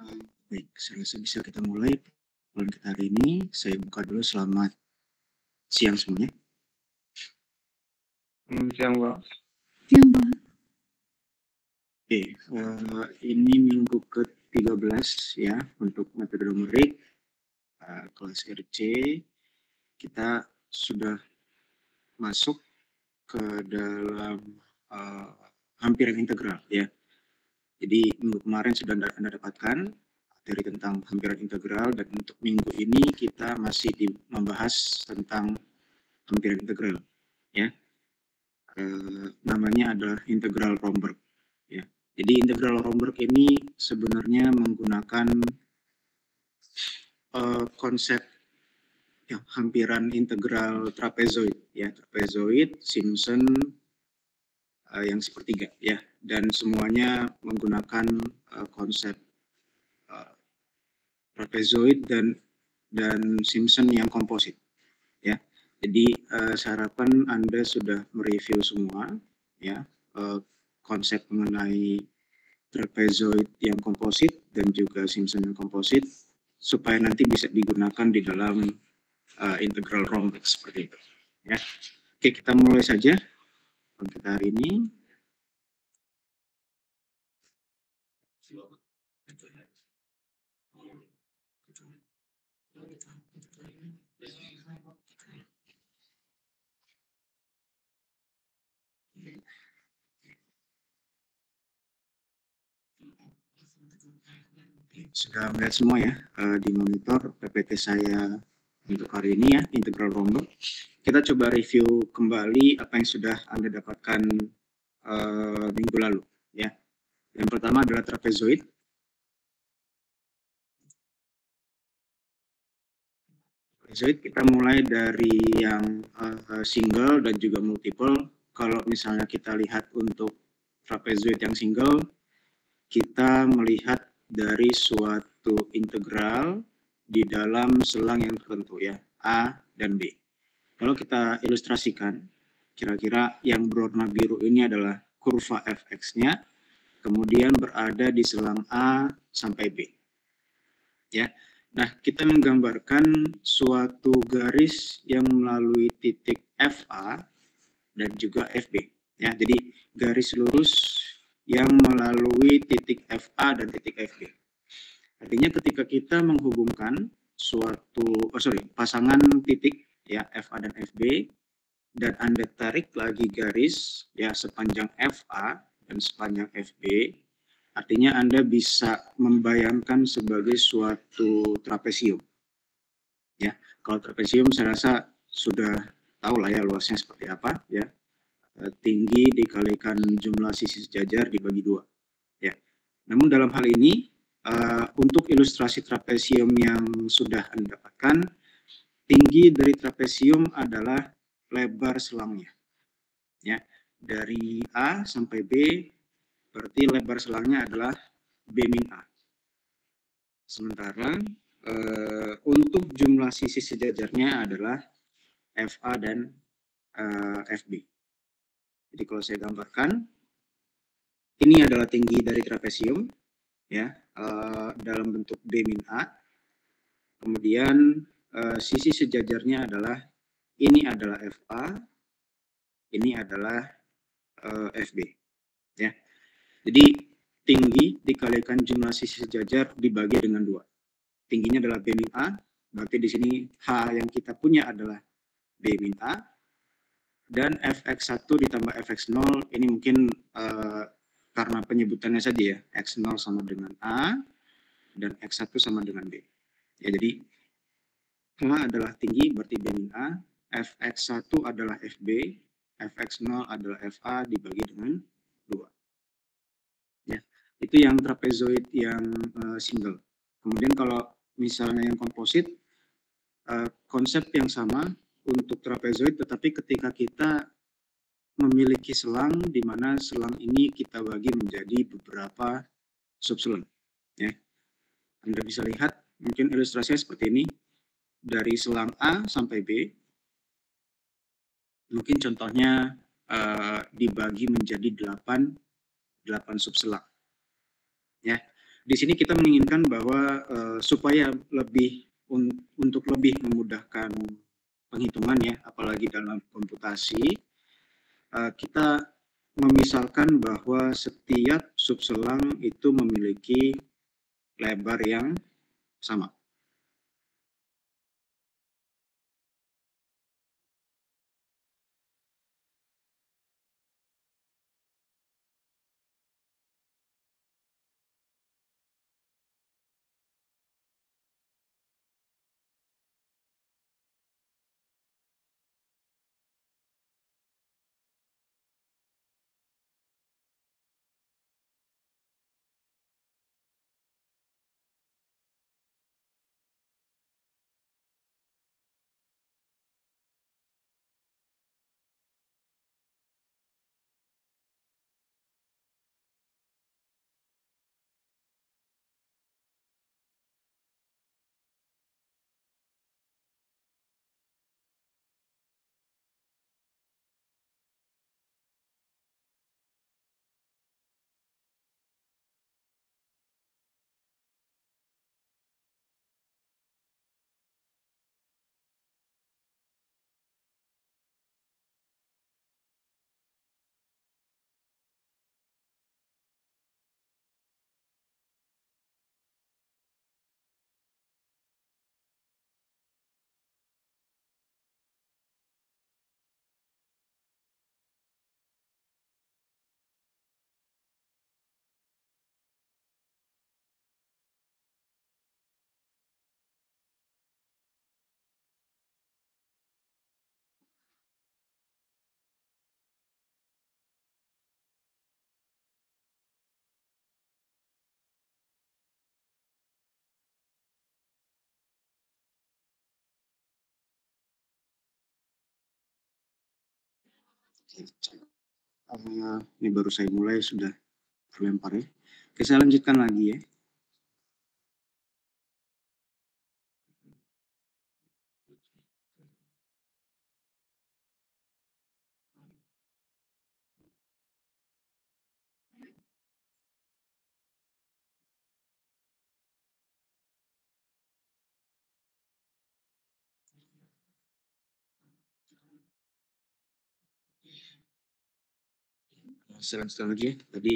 Baik, saya rasa bisa kita mulai bulan kita hari ini. Saya buka dulu, selamat siang semuanya. Siang, Pak. Siang, Pak. Oke, ini minggu ke-13 ya untuk metode numerik kelas RC. Kita sudah masuk ke dalam hampiran integral ya. Jadi minggu kemarin sudah Anda dapatkan materi tentang hampiran integral, dan untuk minggu ini kita masih membahas tentang hampiran integral ya. Namanya adalah integral Romberg ya. Jadi integral Romberg ini sebenarnya menggunakan konsep hampiran integral trapezoid ya, trapezoid, Simpson, yang sepertiga ya, dan semuanya menggunakan konsep trapezoid dan Simpson yang komposit ya. Jadi saya harapkan Anda sudah mereview semua ya konsep mengenai trapezoid yang komposit dan juga Simpson yang komposit, supaya nanti bisa digunakan di dalam integral Romberg seperti itu ya. Oke, kita mulai saja untuk hari ini. Sudah melihat semua ya di monitor PPT saya untuk hari ini ya, integral Romberg. Kita coba review kembali apa yang sudah Anda dapatkan minggu lalu ya. Yang pertama adalah trapezoid. Trapezoid kita mulai dari yang single dan juga multiple. Kalau misalnya kita lihat untuk trapezoid yang single, kita melihat dari suatu integral di dalam selang yang tertentu ya, A dan B. Kalau kita ilustrasikan, kira-kira yang berwarna biru ini adalah kurva fx-nya, kemudian berada di selang A sampai B. Ya. Nah, kita menggambarkan suatu garis yang melalui titik FA dan juga FB. Ya, jadi garis lurus yang melalui titik FA dan titik FB. Artinya ketika kita menghubungkan pasangan titik ya, FA dan FB, dan Anda tarik lagi garis ya sepanjang FA dan sepanjang FB, artinya Anda bisa membayangkan sebagai suatu trapesium. Ya, kalau trapesium saya rasa sudah tahu lah ya luasnya seperti apa ya. Tinggi dikalikan jumlah sisi sejajar dibagi 2 ya. Namun dalam hal ini untuk ilustrasi trapesium yang sudah Anda dapatkan, tinggi dari trapesium adalah lebar selangnya ya. Dari A sampai B berarti lebar selangnya adalah B min A. Sementara untuk jumlah sisi sejajarnya adalah FA dan FB. Jadi kalau saya gambarkan, ini adalah tinggi dari trapesium ya, dalam bentuk B min A. Kemudian sisi sejajarnya adalah, ini adalah FA, ini adalah FB ya. Jadi tinggi dikalikan jumlah sisi sejajar dibagi dengan 2. Tingginya adalah B min A, berarti di sini H yang kita punya adalah B min A, dan fx1 ditambah fx0 ini mungkin karena penyebutannya saja ya, x0 sama dengan A dan x1 sama dengan B ya. Jadi H adalah tinggi berarti B min A, fx1 adalah fb, fx0 adalah fa dibagi dengan 2 ya. Itu yang trapezoid yang single. Kemudian kalau misalnya yang komposit, konsep yang sama untuk trapezoid, tetapi ketika kita memiliki selang di mana selang ini kita bagi menjadi beberapa subselang ya. Anda bisa lihat mungkin ilustrasinya seperti ini. Dari selang A sampai B, mungkin contohnya dibagi menjadi 8 subselang ya. Di sini kita menginginkan bahwa supaya untuk lebih memudahkan penghitungan ya, apalagi dalam komputasi, kita memisalkan bahwa setiap subselang itu memiliki lebar yang sama. Ini baru saya mulai sudah terlempar ya. Oke, saya lanjutkan lagi ya. Saya lanjutkan lagi ya. Tadi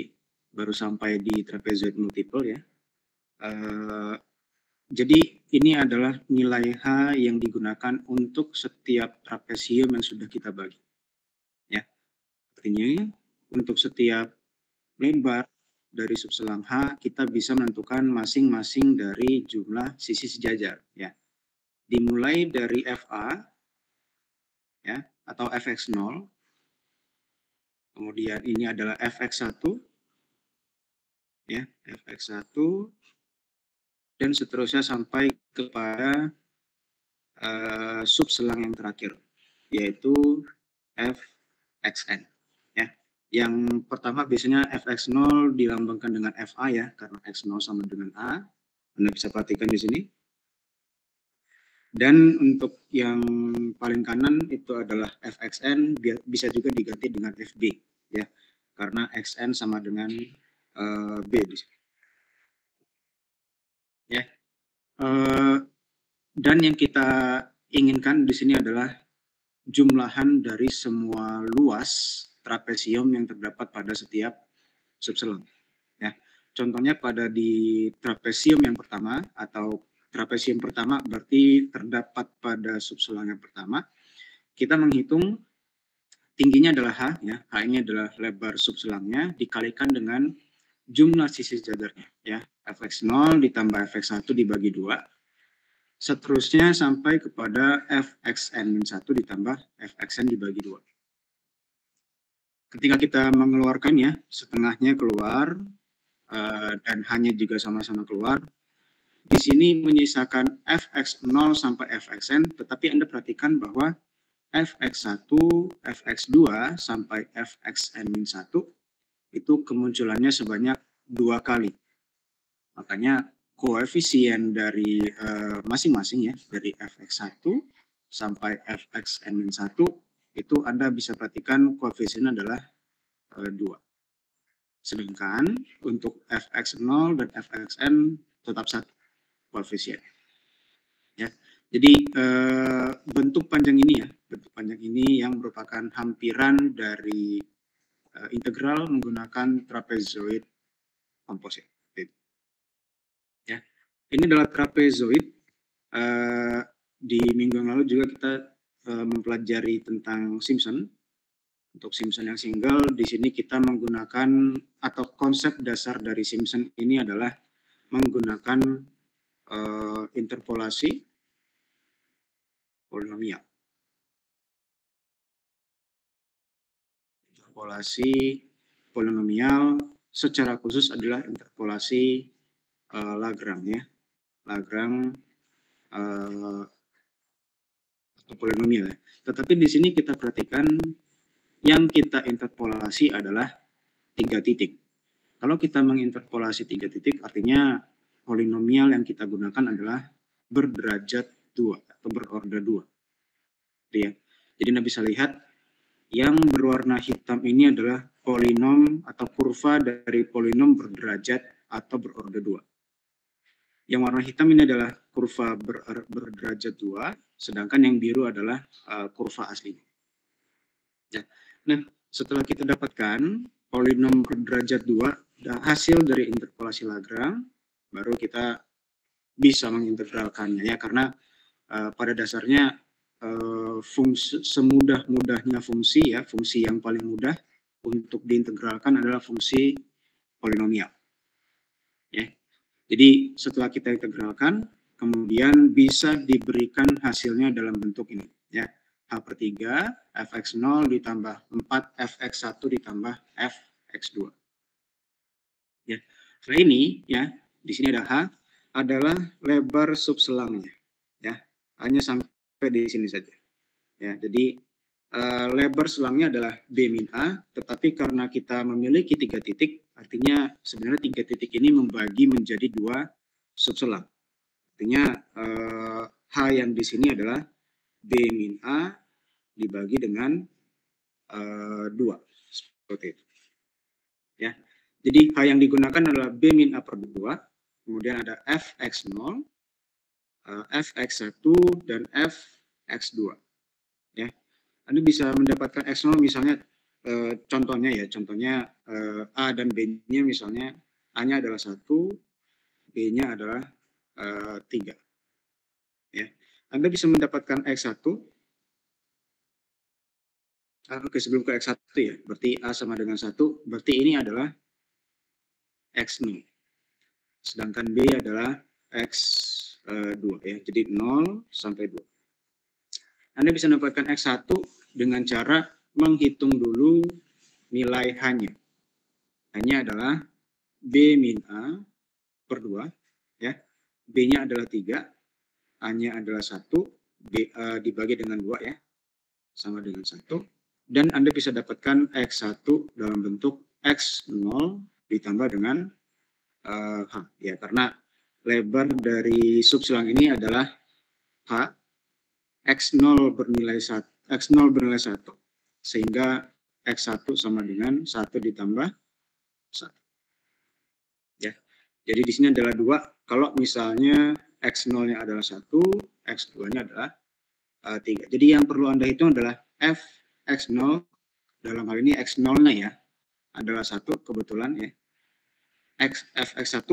baru sampai di trapezoid multiple ya. Jadi ini adalah nilai H yang digunakan untuk setiap trapesium yang sudah kita bagi. Ya. Artinya untuk setiap lebar dari subselang H kita bisa menentukan masing-masing dari jumlah sisi sejajar ya. Dimulai dari FA ya atau Fx0. Kemudian ini adalah Fx1 ya, Fx1 dan seterusnya sampai kepada subselang yang terakhir yaitu Fxn ya. Yang pertama biasanya Fx0 dilambangkan dengan Fa ya karena X0 sama dengan A. Anda bisa perhatikan di sini. Dan untuk yang paling kanan itu adalah Fxn, bisa juga diganti dengan Fb ya. Karena Xn sama dengan B di sini. Ya. Dan yang kita inginkan di sini adalah jumlahan dari semua luas trapesium yang terdapat pada setiap subselang. Ya. Contohnya pada di trapesium yang pertama atau trapesium pertama berarti terdapat pada subselang yang pertama. Kita menghitung tingginya adalah H, ya. H ini adalah lebar subselangnya dikalikan dengan jumlah sisi sejajarnya, ya. Fx0 ditambah Fx1 dibagi 2. Seterusnya sampai kepada Fxn-1 ditambah Fxn dibagi 2. Ketika kita mengeluarkannya, setengahnya keluar, dan hanya juga sama-sama keluar. Di sini menyisakan Fx0 sampai Fxn, tetapi Anda perhatikan bahwa Fx1, Fx2, sampai Fxn-1 itu kemunculannya sebanyak 2 kali. Makanya koefisien dari masing-masing ya, dari Fx1 sampai Fxn-1 itu Anda bisa perhatikan koefisien adalah 2. Sedangkan untuk fx0 dan fxn tetap 1 koefisien. Ya. Jadi bentuk panjang ini yang merupakan hampiran dari integral menggunakan trapezoid komposit. Ya. Ini adalah trapezoid. Di minggu yang lalu juga kita mempelajari tentang Simpson. Untuk Simpson yang single, di sini kita menggunakan atau konsep dasar dari Simpson ini adalah menggunakan interpolasi polinomial. Interpolasi polinomial secara khusus adalah interpolasi Lagrange ya. Lagrange atau polinomial ya. Tetapi di sini kita perhatikan yang kita interpolasi adalah 3 titik. Kalau kita menginterpolasi 3 titik, artinya polinomial yang kita gunakan adalah berderajat 2 atau berorder 2. Ya. Jadi Anda bisa lihat yang berwarna hitam ini adalah polinom atau kurva dari polinom berderajat atau berorder 2. Yang warna hitam ini adalah kurva berderajat 2, sedangkan yang biru adalah kurva aslinya. Ya. Nah, setelah kita dapatkan polinom berderajat 2, hasil dari interpolasi Lagrange, baru kita bisa mengintegralkannya ya, karena pada dasarnya semudah-mudahnya fungsi ya, fungsi yang paling mudah untuk diintegralkan adalah fungsi polinomial. Ya. Jadi setelah kita integralkan, kemudian bisa diberikan hasilnya dalam bentuk ini ya. H/3 fx0 ditambah 4 fx1 ditambah fx2. Ya. Nah ini ya, di sini ada H adalah lebar subselangnya ya. Hanya sampai di sini saja. Ya, jadi lebar selangnya adalah B min A, tetapi karena kita memiliki 3 titik, artinya sebenarnya 3 titik ini membagi menjadi 2 subselang. Artinya H yang di sini adalah B min A dibagi dengan 2 seperti itu ya. Jadi H yang digunakan adalah B min A per 2, kemudian ada fx0, fx1 dan fx2 ya. Anda bisa mendapatkan x0 misalnya contohnya A dan B-nya misalnya A-nya adalah 1, B-nya adalah 3 ya. Anda bisa mendapatkan x1. Oke, sebelum ke X1 ya, berarti A sama dengan 1, berarti ini adalah X0. Sedangkan B adalah X2 ya, jadi 0 sampai 2. Anda bisa mendapatkan X1 dengan cara menghitung dulu nilai H-nya. H-nya adalah B min A per 2, ya. B-nya adalah 3, A-nya adalah 1, B dibagi dengan 2 ya, sama dengan 1. Dan Anda bisa dapatkan X1 dalam bentuk X0 ditambah dengan H. Ya, karena lebar dari subselang ini adalah H. X0 bernilai 1, sehingga X1 sama dengan 1 ditambah 1. Ya. Jadi di sini adalah 2. Kalau misalnya X0-nya adalah 1, X2-nya adalah 3. Jadi yang perlu Anda hitung adalah X0, dalam hal ini X0-nya ya, adalah 1 kebetulan ya. Fx1,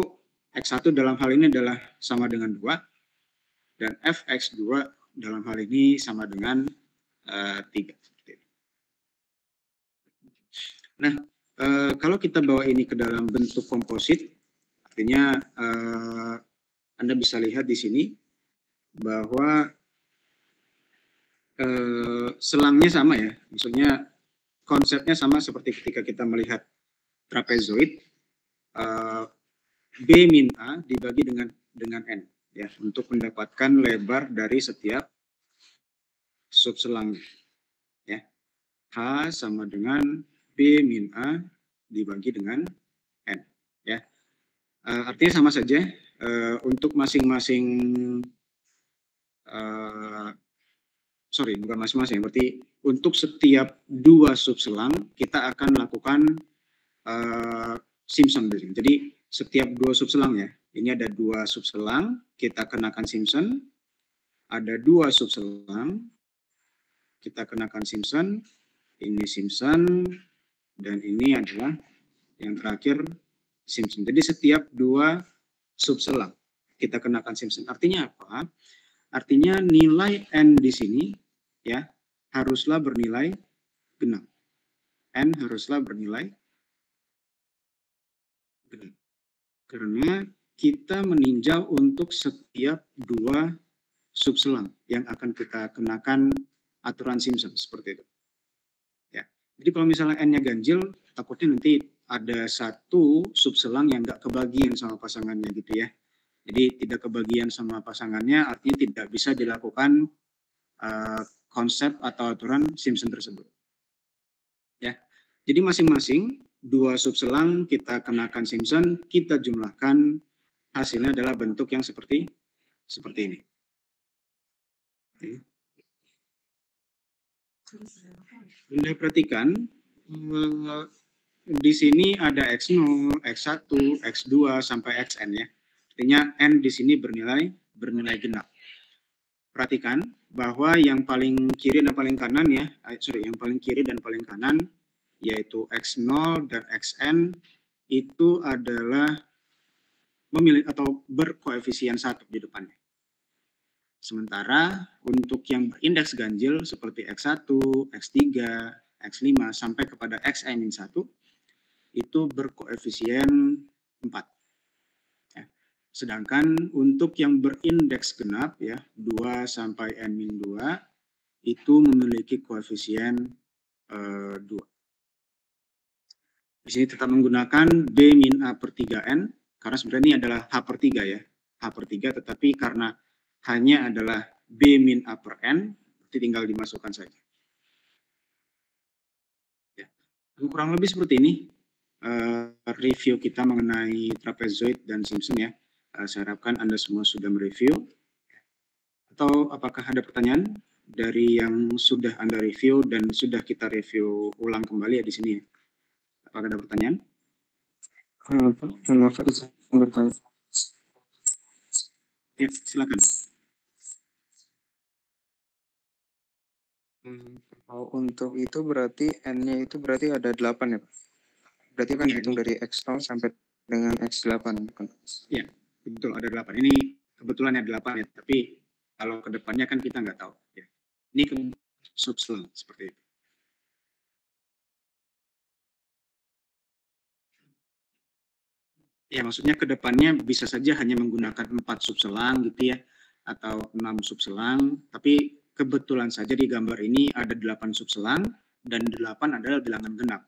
X1 dalam hal ini adalah sama dengan 2, dan Fx2 dalam hal ini sama dengan 3. Nah, kalau kita bawa ini ke dalam bentuk komposit, artinya Anda bisa lihat di sini bahwa selangnya sama ya, maksudnya konsepnya sama seperti ketika kita melihat trapezoid, B min A dibagi dengan N ya, untuk mendapatkan lebar dari setiap subselang ya. H sama dengan B min A dibagi dengan N ya. Artinya sama saja untuk masing-masing bukan masing-masing, berarti untuk setiap 2 subselang kita akan melakukan Simpson di sini. Jadi setiap 2 subselang ya. Ini ada 2 subselang, kita kenakan Simpson. Ada 2 subselang, kita kenakan Simpson. Ini Simpson dan ini adalah yang terakhir Simpson. Jadi setiap 2 subselang kita kenakan Simpson. Artinya apa? Artinya nilai N di sini ya haruslah bernilai genap. N haruslah bernilai genap. Karena kita meninjau untuk setiap 2 subselang yang akan kita kenakan aturan Simpson seperti itu. Ya. Jadi kalau misalnya N-nya ganjil, takutnya nanti ada 1 subselang yang nggak kebagian sama pasangannya gitu ya. Jadi tidak kebagian sama pasangannya artinya tidak bisa dilakukan konsep atau aturan Simpson tersebut. Ya. Jadi masing-masing 2 subselang kita kenakan Simpson, kita jumlahkan, hasilnya adalah bentuk yang seperti ini. Anda perhatikan di sini ada X0, X1, X2 sampai Xn ya. Artinya N di sini bernilai genap. Perhatikan bahwa yang paling kiri dan paling kanan ya, yang paling kiri dan paling kanan yaitu X0 dan Xn itu adalah memiliki atau berkoefisien 1 di depannya. Sementara untuk yang berindeks ganjil seperti X1, X3, X5 sampai kepada Xn-1 itu berkoefisien 4. Ya. Sedangkan untuk yang berindeks genap ya 2 sampai N-2 itu memiliki koefisien 2. Di sini tetap menggunakan B-A/3N karena sebenarnya ini adalah H/3 ya. H/3 tetapi karena hanya adalah B-A/N berarti tinggal dimasukkan saja. Ya. Kurang lebih seperti ini review kita mengenai trapezoid dan Simpson ya. Saya harapkan Anda semua sudah mereview. Atau apakah ada pertanyaan dari yang sudah Anda review dan sudah kita review ulang kembali ya di sini ya? Apakah ada pertanyaan? Ya, silakan. Kalau untuk itu berarti N-nya itu berarti ada 8 ya Pak? Berarti kan hitung dari X0 sampai dengan X8 kan? Ya, betul ada 8. Ini kebetulan ada 8 ya, tapi kalau ke depannya kan kita nggak tahu. Ya. Ini ke subselang seperti itu. Ya, maksudnya ke depannya bisa saja hanya menggunakan 4 subselang gitu ya, atau 6 subselang, tapi kebetulan saja di gambar ini ada 8 subselang, dan 8 adalah bilangan genap.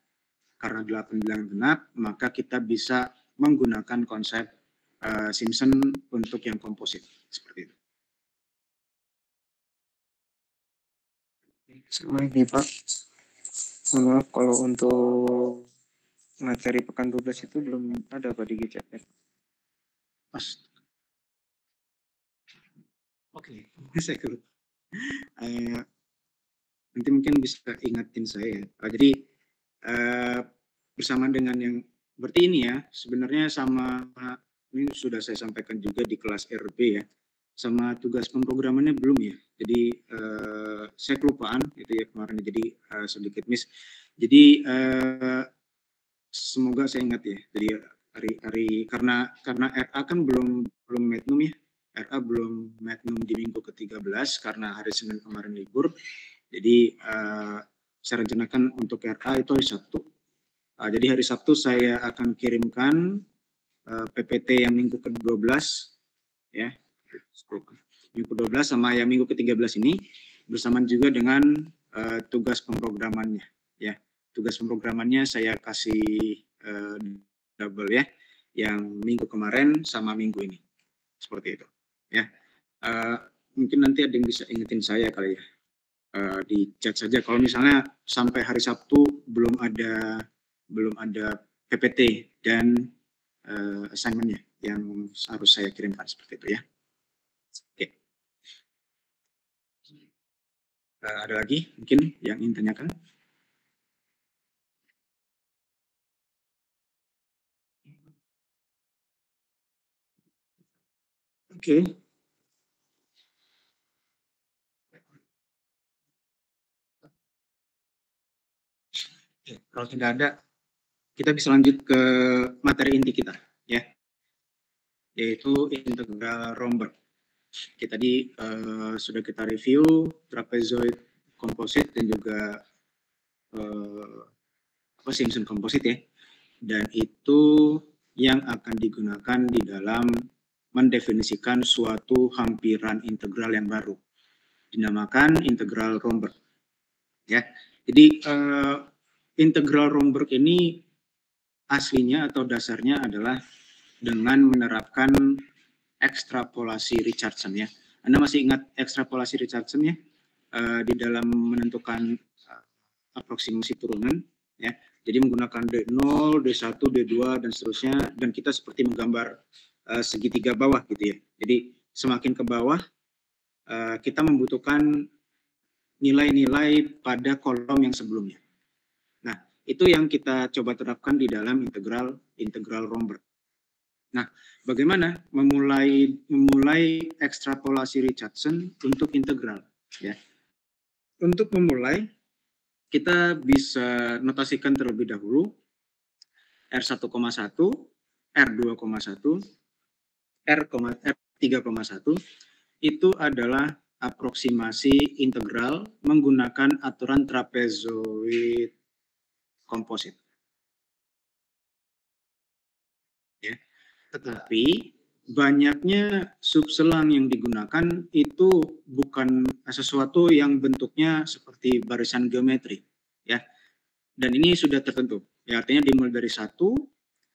Karena 8 bilangan genap, maka kita bisa menggunakan konsep Simpson untuk yang komposit, seperti itu. Sama ini Pak, maaf kalau untuk materi pekan 12 itu belum ada Pak di GCF. Oke, saya keluk. Nanti mungkin bisa ingatin saya. Jadi bersama dengan yang berarti ini ya, sebenarnya sama ini sudah saya sampaikan juga di kelas RB ya, sama tugas pemrogramannya belum ya. Jadi saya kelupaan itu ya kemarin, jadi sedikit miss. Jadi semoga saya ingat ya. Jadi hari karena RA kan belum magnum ya. RA belum magnum di minggu ke-13 karena hari Senin kemarin libur. Jadi saya rencanakan untuk RA itu hari Sabtu. Jadi hari Sabtu saya akan kirimkan PPT yang minggu ke-12 ya. Minggu ke-12 sama yang minggu ke-13 ini bersamaan juga dengan tugas pemrogramannya ya. Tugas pemrogramannya saya kasih double ya. Yang minggu kemarin sama minggu ini. Seperti itu ya. Mungkin nanti ada yang bisa ingetin saya kali ya. Di chat saja kalau misalnya sampai hari Sabtu belum ada PPT dan assignment-nya yang harus saya kirimkan seperti itu ya. Oke. Ada lagi mungkin yang ingin tanyakan? Oke. Kalau tidak ada, kita bisa lanjut ke materi inti kita, ya, yaitu integral Romberg. Tadi sudah kita review trapezoid komposit dan juga Simpson komposit, ya, dan itu yang akan digunakan di dalam mendefinisikan suatu hampiran integral yang baru, dinamakan integral Romberg, ya. Jadi integral Romberg ini aslinya atau dasarnya adalah dengan menerapkan ekstrapolasi Richardson, ya. Anda masih ingat ekstrapolasi Richardson, ya? Di dalam menentukan aproksimasi turunan, ya. Jadi menggunakan D0, D1, D2 dan seterusnya, dan kita seperti menggambar segitiga bawah gitu, ya. Jadi semakin ke bawah kita membutuhkan nilai-nilai pada kolom yang sebelumnya. Nah, itu yang kita coba terapkan di dalam integral Romberg. Nah, bagaimana memulai ekstrapolasi Richardson untuk integral, ya? Untuk memulai, kita bisa notasikan terlebih dahulu R1,1, R2,1, R3,1 itu adalah aproksimasi integral menggunakan aturan trapezoid komposit. Ya. Tetapi banyaknya subselang yang digunakan itu bukan sesuatu yang bentuknya seperti barisan geometri, ya. Dan ini sudah tertentu. Ya, artinya dimulai dari 1,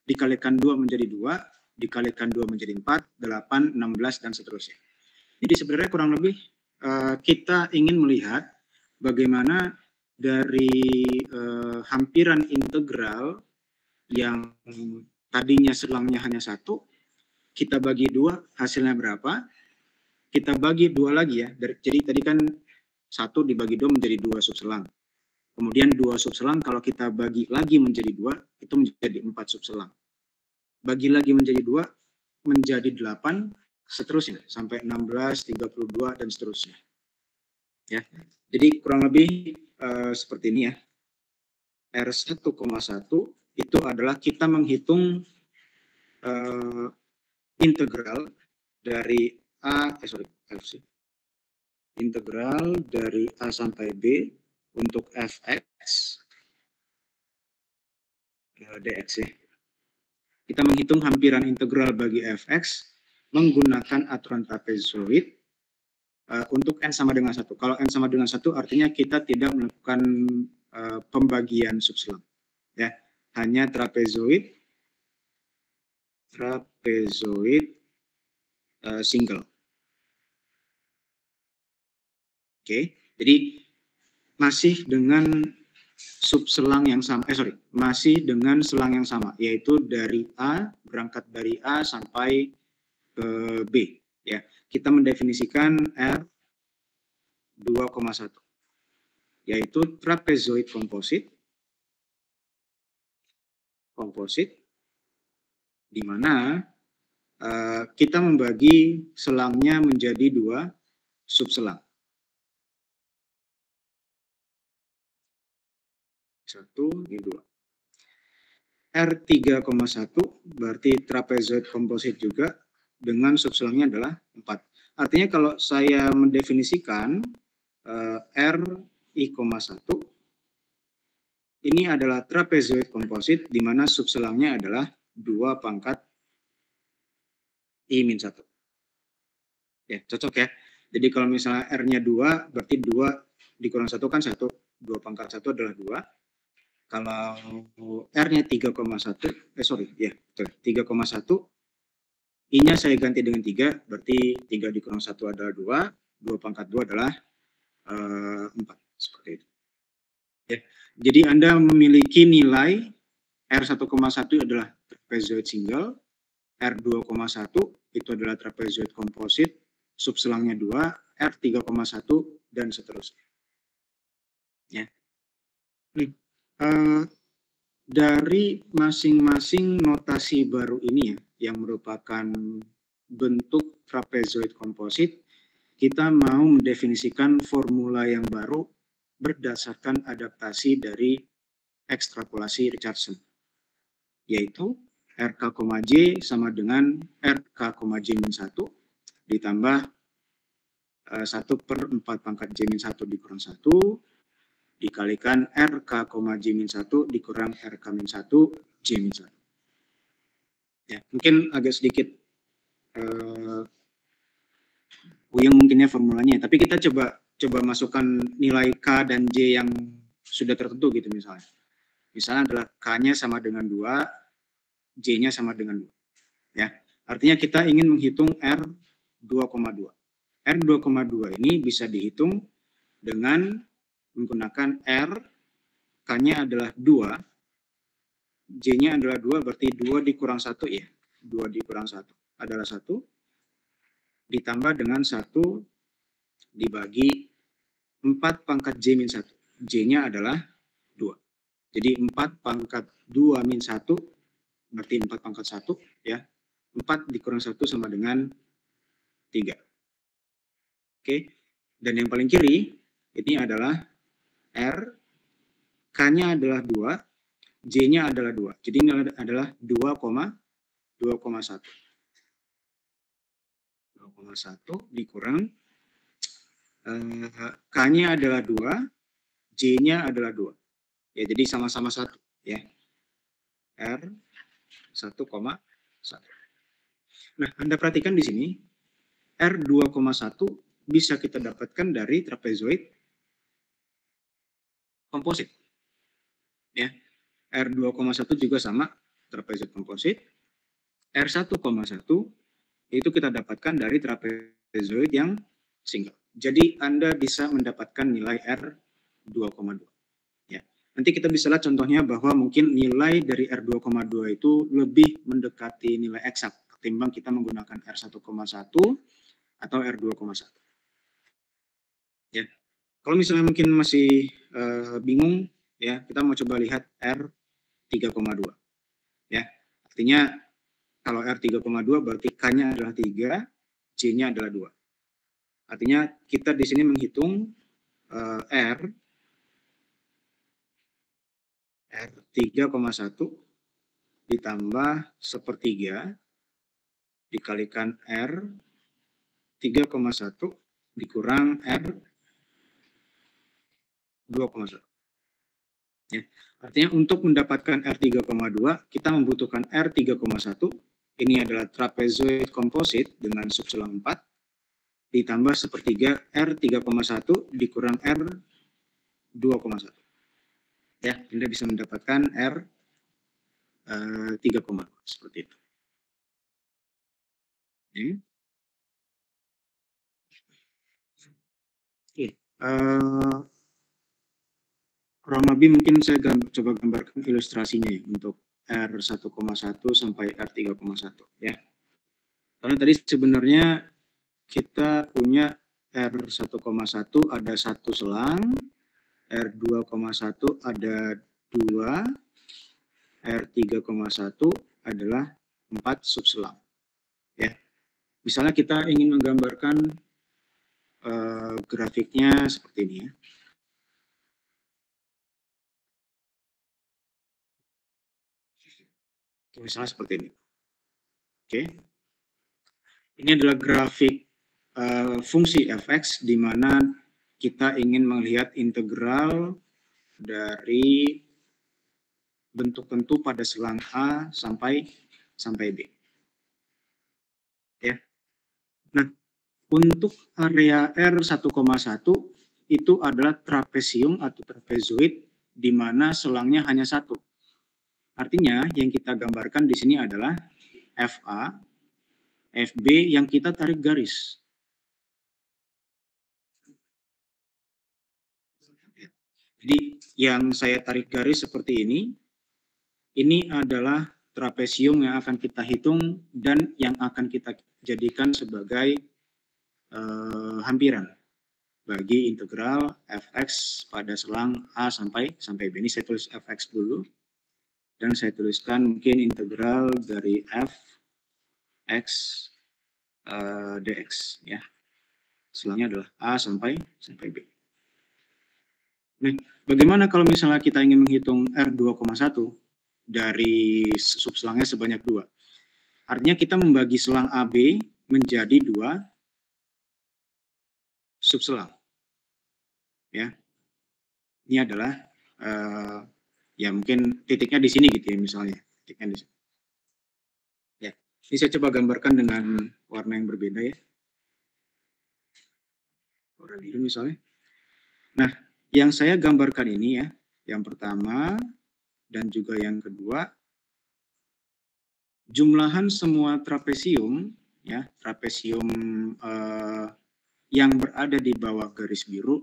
dikalikan 2 menjadi 2, dikalikan 2 menjadi 4, 8, 16, dan seterusnya. Jadi sebenarnya kurang lebih kita ingin melihat bagaimana dari hampiran integral yang tadinya selangnya hanya 1, kita bagi 2, hasilnya berapa? Kita bagi 2 lagi, ya. Jadi tadi kan 1 dibagi 2 menjadi 2 subselang. Kemudian 2 subselang kalau kita bagi lagi menjadi 2, itu menjadi 4 subselang. Bagi lagi menjadi 2, menjadi 8, seterusnya, sampai 16, 32, dan seterusnya. Ya. Jadi kurang lebih seperti ini, ya. R1,1 itu adalah kita menghitung integral dari integral dari A sampai B untuk fx dx, ya. Kita menghitung hampiran integral bagi fx menggunakan aturan trapezoid untuk n sama dengan 1. Kalau n sama dengan 1 artinya kita tidak melakukan pembagian subselang, ya. Hanya trapezoid single. Oke, jadi masih dengan subselang yang sama, masih dengan selang yang sama, yaitu dari A, berangkat dari A sampai ke B, ya. Kita mendefinisikan R2,1, yaitu trapezoid komposit, di mana kita membagi selangnya menjadi 2 subselang. 1, ini 2. R3,1 berarti trapezoid komposit juga dengan subselangnya adalah 4. Artinya kalau saya mendefinisikan R1,1 ini adalah trapezoid komposit di mana subselangnya adalah 2 pangkat I-1. Ya, cocok, ya. Jadi kalau misalnya R-nya 2, berarti 2 dikurang 1 kan 1. 2 pangkat 1 adalah 2. Kalau R-nya 3,1, 3,1, I-nya saya ganti dengan 3, berarti 3 dikurang 1 adalah 2, 2 pangkat 2 adalah 4, seperti itu. Ya. Jadi Anda memiliki nilai R1,1 adalah trapezoid single, R2,1 itu adalah trapezoid komposit, subselangnya 2, R3,1, dan seterusnya. Ya. Dari masing-masing notasi baru ini, ya, yang merupakan bentuk trapezoid komposit, kita mau mendefinisikan formula yang baru berdasarkan adaptasi dari ekstrapolasi Richardson, yaitu RK, J sama dengan RK, J-1 ditambah 1/4 J-1 dikurang 1 dikalikan RK, J-1 dikurang RK-1 J-1. Ya, mungkin agak sedikit yang mungkinnya formulanya, tapi kita coba masukkan nilai K dan J yang sudah tertentu gitu misalnya. Misalnya adalah K-nya sama dengan 2, J-nya sama dengan 2. Ya, artinya kita ingin menghitung R2,2. R2,2 ini bisa dihitung dengan menggunakan R, K-nya adalah 2, J-nya adalah 2, berarti 2 dikurang 1 ya. 2 dikurang 1 adalah 1, ditambah dengan 1 dibagi 4 pangkat J-1. J-nya adalah 2. Jadi 4 pangkat 2 min 1, berarti 4 pangkat 1 ya. 4 dikurang 1 sama dengan 3. Oke. Dan yang paling kiri ini adalah R, K-nya adalah 2, J-nya adalah 2. Jadi ini adalah 2,1. 2,1 dikurang K-nya adalah 2, J-nya adalah 2. Ya, jadi sama-sama 1 ya. R 1,1. Nah, Anda perhatikan di sini R2,1 bisa kita dapatkan dari trapezoid komposit. Ya. R2,1 juga sama trapezoid komposit. R1,1 itu kita dapatkan dari trapezoid yang single. Jadi Anda bisa mendapatkan nilai R2,2. Ya. Nanti kita bisa lihat contohnya bahwa mungkin nilai dari R2,2 itu lebih mendekati nilai eksak ketimbang kita menggunakan R1,1 atau R2,1. Ya. Kalau misalnya mungkin masih bingung, ya kita mau coba lihat R3,2. Ya. Artinya kalau R3,2 berarti K-nya adalah 3, J-nya adalah 2. Artinya kita di sini menghitung R3,1 ditambah 1/3 dikalikan R3,1 dikurang R2,1. Ya. Artinya untuk mendapatkan R3,2 kita membutuhkan R3,1. Ini adalah trapezoid komposit dengan subselang 4 ditambah 1/3 R3,1 dikurang R2,1. Ya, Anda bisa mendapatkan R3,2 seperti itu. Oke. Kurang lebih mungkin saya coba gambarkan ilustrasinya ya, untuk R1,1 sampai R3,1 ya. Karena tadi sebenarnya kita punya R1,1 ada 1 selang, R2,1 ada 2, R3,1 adalah 4 subselang. Ya. Misalnya kita ingin menggambarkan grafiknya seperti ini ya. Misalnya seperti ini. Oke. Ini adalah grafik fungsi fx di mana kita ingin melihat integral dari bentuk tentu pada selang A sampai B. Ya. Nah, untuk area R1,1 itu adalah trapesium atau trapezoid di mana selangnya hanya 1. Artinya yang kita gambarkan di sini adalah FA, FB yang kita tarik garis. Jadi yang saya tarik garis seperti ini adalah trapesium yang akan kita hitung dan yang akan kita jadikan sebagai hampiran bagi integral fx pada selang A sampai B. Ini saya tulis fx dulu dan saya tuliskan mungkin integral dari fx dx ya. Selangnya adalah A sampai B. Nah, bagaimana kalau misalnya kita ingin menghitung R2,1 dari subselangnya sebanyak 2? Artinya kita membagi selang AB menjadi 2 subselang. Ya. Ini adalah ya mungkin titiknya di sini gitu ya misalnya. Titiknya di sini. Ya. Ini saya coba gambarkan dengan warna yang berbeda ya. Warna biru misalnya. Nah, yang saya gambarkan ini ya, yang pertama dan juga yang kedua, jumlahan semua trapesium ya, trapesium yang berada di bawah garis biru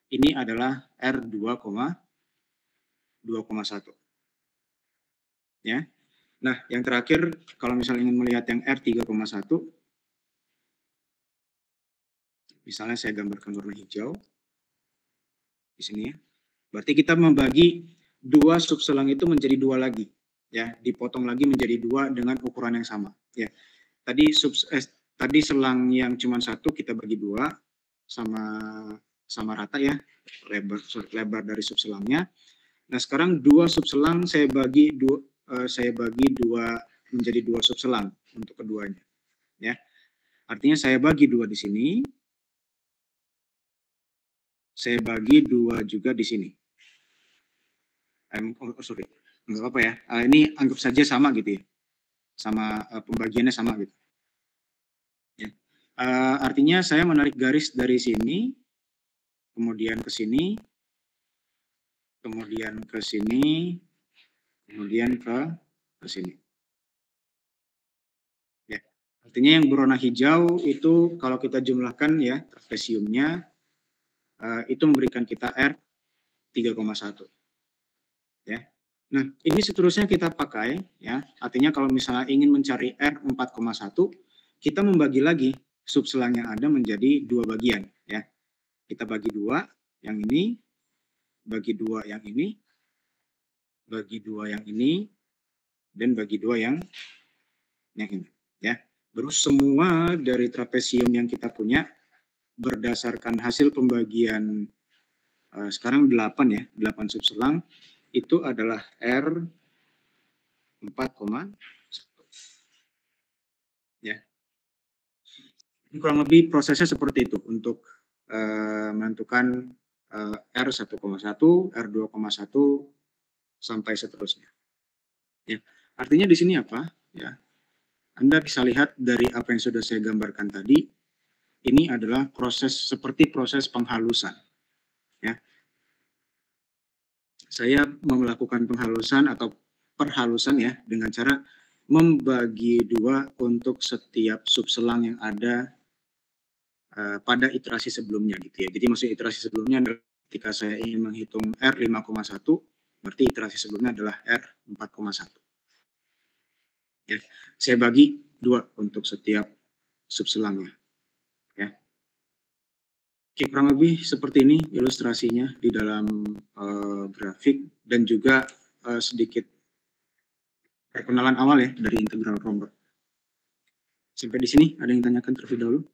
ini adalah R2,1 ya. Nah, yang terakhir kalau misalnya ingin melihat yang R3,1, misalnya saya gambarkan warna hijau di sini ya. Berarti kita membagi 2 subselang itu menjadi 2 lagi ya, dipotong lagi menjadi 2 dengan ukuran yang sama ya. Tadi selang yang cuma 1 kita bagi 2 sama rata ya, lebar dari subselangnya. Nah, sekarang 2 subselang saya bagi 2 menjadi 2 subselang untuk keduanya ya. Artinya saya bagi 2 di sini. Saya bagi 2 juga di sini. Sorry, nggak apa ya. Ini anggap saja sama gitu ya. Sama pembagiannya sama gitu. Ya. Artinya saya menarik garis dari sini, kemudian ke sini, kemudian ke sini, kemudian ke sini. Ya. Artinya yang berwarna hijau itu kalau kita jumlahkan ya trapesiumnya itu memberikan kita R3,1 ya. Nah, ini seterusnya kita pakai ya. Artinya kalau misalnya ingin mencari R4,1, kita membagi lagi subselang yang ada menjadi 2 bagian ya. Kita bagi 2 yang ini, bagi 2 yang ini, bagi 2 yang ini, dan bagi 2 yang ini ya. Baru semua dari trapesium yang kita punya berdasarkan hasil pembagian sekarang 8 ya, 8 subselang itu adalah R4,1 ya. Kurang lebih prosesnya seperti itu untuk menentukan R1,1, R2,1 sampai seterusnya. Ya. Artinya di sini apa? Ya. Anda bisa lihat dari apa yang sudah saya gambarkan tadi, ini adalah seperti proses penghalusan. Ya. Saya melakukan penghalusan atau perhalusan ya dengan cara membagi 2 untuk setiap subselang yang ada pada iterasi sebelumnya gitu ya. Jadi maksud iterasi sebelumnya adalah ketika saya ingin menghitung R5,1, berarti iterasi sebelumnya adalah R4,1. Ya. Saya bagi 2 untuk setiap subselangnya. Ya. Oke, kurang lebih seperti ini ilustrasinya di dalam grafik dan juga sedikit perkenalan awal ya dari integral Romberg. Sampai di sini ada yang tanyakan terlebih dahulu?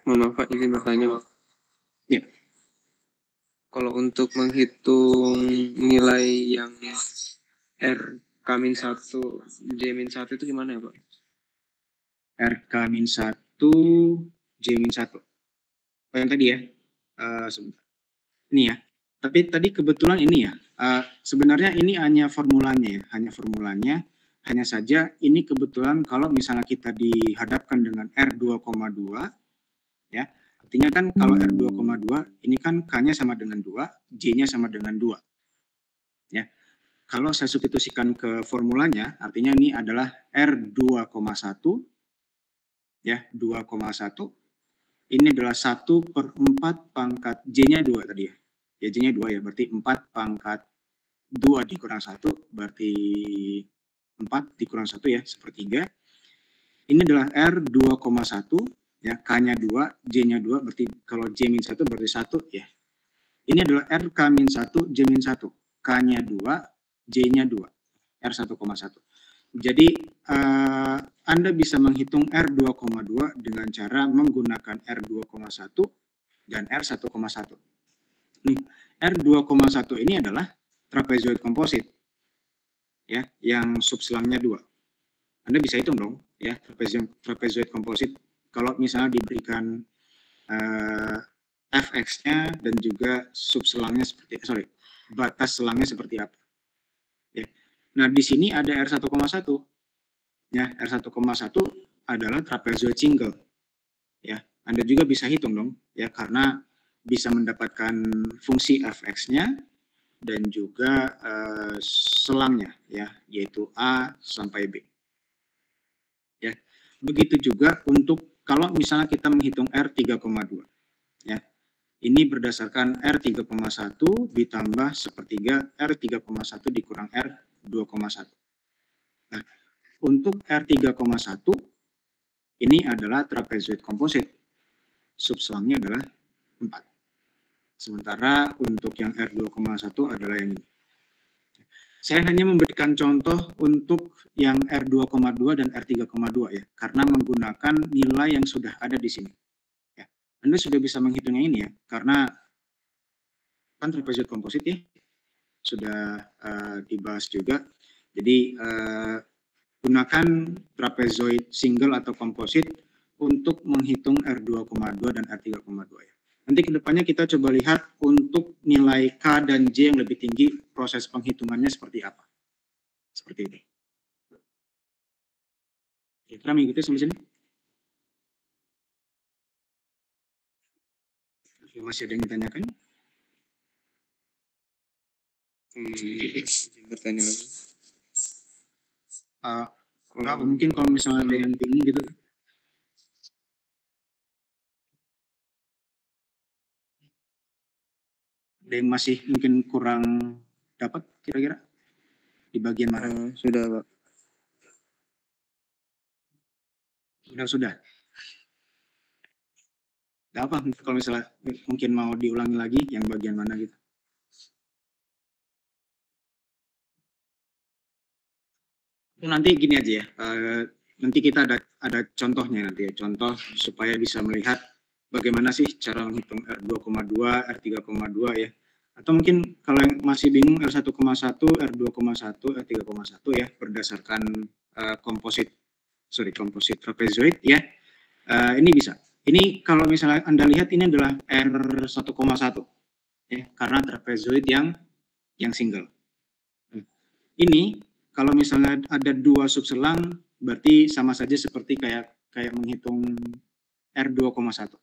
Mohon maaf Pak, izin bertanya Pak. Ya. Kalau untuk menghitung nilai yang R-1, J-1 itu gimana ya Pak? R-1, J-1. Oh, yang tadi ya. Sebentar. Ini ya. Tapi tadi kebetulan ini ya. Sebenarnya ini hanya formulanya ya. Hanya saja ini kebetulan kalau misalnya kita dihadapkan dengan R2,2 ya. Artinya kan kalau R2,2 ini kan K-nya sama dengan 2, J-nya sama dengan 2. Ya. Kalau saya substitusikan ke formulanya, artinya ini adalah R2,1 ya, 2,1. Ini adalah 1/4 pangkat J-nya 2 tadi ya. Ya J-nya 2 ya, berarti 4 pangkat 2 dikurang 1, berarti 4 dikurang 1 ya, 1/3. Ini adalah R2,1 Ya, K-nya 2, J-nya 2, berarti kalau J-1 berarti 1 ya. Ini adalah RK-1, J-1. K-nya 2, J-nya 2. R1,1. Jadi Anda bisa menghitung R2,2 dengan cara menggunakan R2,1 dan R1,1. Nih, R2,1 ini adalah trapezoid komposit. Ya, yang subselangnya 2. Anda bisa hitung dong, ya, trapezoid komposit. Kalau misalnya diberikan fx-nya dan juga subselangnya seperti, batas selangnya seperti apa. Ya. Nah, di sini ada R1,1. Ya, R1,1 adalah trapezoid single. Ya, Anda juga bisa hitung dong, ya, karena bisa mendapatkan fungsi fx-nya dan juga selangnya, ya, yaitu A sampai B. Ya, begitu juga untuk kalau misalnya kita menghitung R3,2. Ya, ini berdasarkan R3,1 ditambah sepertiga R3,1 dikurang R2,1. Nah, untuk R3,1 ini adalah trapezoid komposit. Subselangnya adalah 4. Sementara untuk yang R2,1 adalah yang ini. Saya hanya memberikan contoh untuk yang R2,2 dan R3,2 ya, karena menggunakan nilai yang sudah ada di sini. Ya. Anda sudah bisa menghitungnya ini ya, karena kan trapezoid komposit ya, sudah dibahas juga. Jadi gunakan trapezoid single atau komposit untuk menghitung R2,2 dan R3,2 ya. Nanti kedepannya kita coba lihat untuk nilai K dan J yang lebih tinggi, proses penghitungannya seperti apa. Seperti ini. Kira mengikuti sampai sini? Masih ada yang ditanyakan? Bertanya lagi. Mungkin kalau misalnya ada yang bingung gitu. Ada yang masih mungkin kurang dapat kira-kira di bagian mana? Sudah, Pak. Sudah. Gak apa, kalau misalnya mungkin mau diulangi lagi yang bagian mana gitu. Nanti gini aja ya, nanti kita ada contohnya nanti ya, contoh supaya bisa melihat bagaimana sih cara menghitung R2,2, R3,2 ya. Atau mungkin kalau yang masih bingung R1,1, R2,1, R3,1 ya, berdasarkan komposit trapezoid ya, ini bisa. Ini kalau misalnya Anda lihat ini adalah R1,1 ya, karena trapezoid yang single. Ini kalau misalnya ada 2 subselang berarti sama saja seperti kayak menghitung R2,1.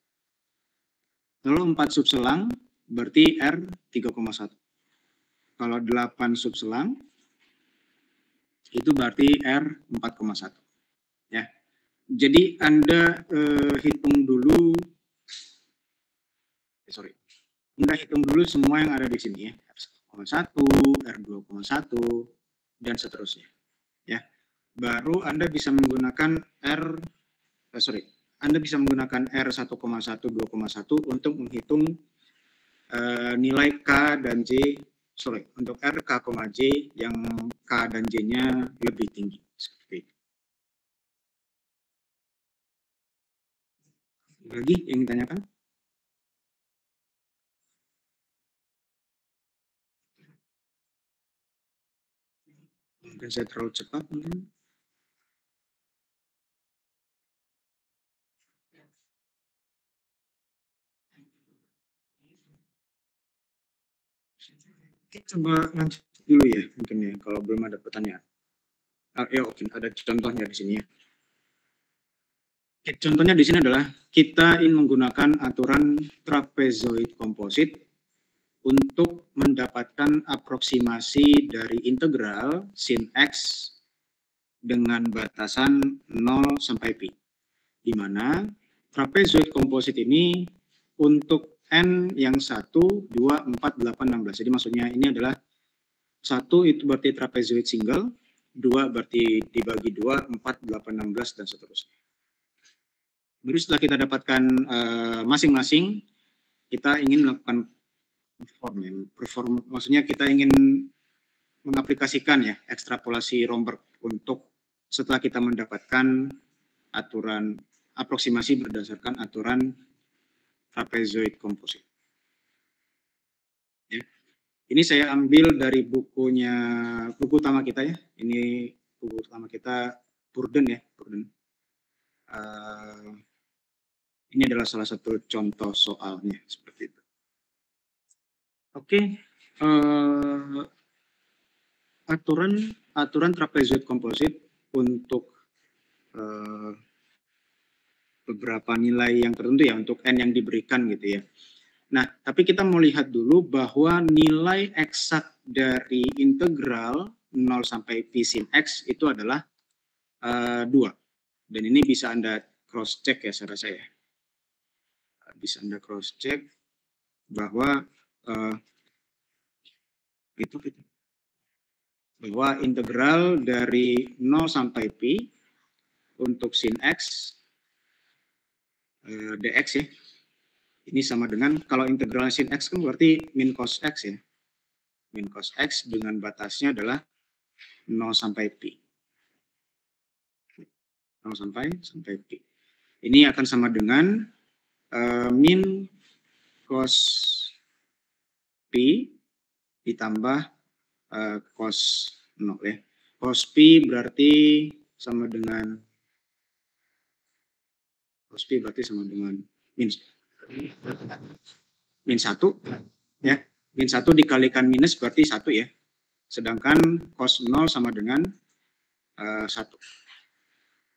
Kalau 4 subselang berarti R3,1. Kalau 8 subselang itu berarti R4,1 ya. Jadi Anda hitung dulu, Anda hitung dulu semua yang ada di sini ya, R1,1, R2,1 dan seterusnya ya. Baru Anda bisa menggunakan Anda bisa menggunakan R1,1, 2,1 untuk menghitung nilai K dan J, untuk R, K, J yang K dan J-nya lebih tinggi. Seperti itu. Lagi yang ditanyakan? Mungkin saya terlalu cepat mungkin. Coba lanjut dulu ya mungkin ya kalau belum ada pertanyaan. Ya oke, ada contohnya di sini ya. Contohnya di sini adalah kita ingin menggunakan aturan trapezoid komposit untuk mendapatkan aproksimasi dari integral sin x dengan batasan 0 sampai pi. Di mana trapezoid komposit ini untuk n yang 1, 2, 4, 8, 16. Jadi maksudnya ini adalah 1 itu berarti trapezoid single, 2 berarti dibagi 2, 4, 8, 16 dan seterusnya. Baru setelah kita dapatkan masing-masing, kita ingin melakukan perform, maksudnya kita ingin mengaplikasikan ya ekstrapolasi Romberg untuk setelah kita mendapatkan aturan aproksimasi berdasarkan aturan trapezoid komposit. Ya. Ini saya ambil dari buku utama kita ya. Ini buku utama kita Burden ya, Burden. Ini adalah salah satu contoh soalnya seperti itu. Oke, aturan trapezoid komposit untuk beberapa nilai yang tertentu ya, untuk n yang diberikan gitu ya. Nah, tapi kita mau lihat dulu bahwa nilai eksak dari integral 0 sampai pi sin x itu adalah 2. Dan ini bisa Anda cross check ya, saya rasa ya. Bisa Anda cross check bahwa bahwa integral dari 0 sampai pi untuk sin x dx ya, ini sama dengan, kalau integral sin x kan berarti min cos x ya, min cos x dengan batasnya adalah 0 sampai pi, 0 sampai pi. Ini akan sama dengan min cos pi ditambah cos 0 ya. Cos pi berarti sama dengan min 1 ya. Min 1 dikalikan minus berarti 1 ya. Sedangkan cos 0 sama dengan 1.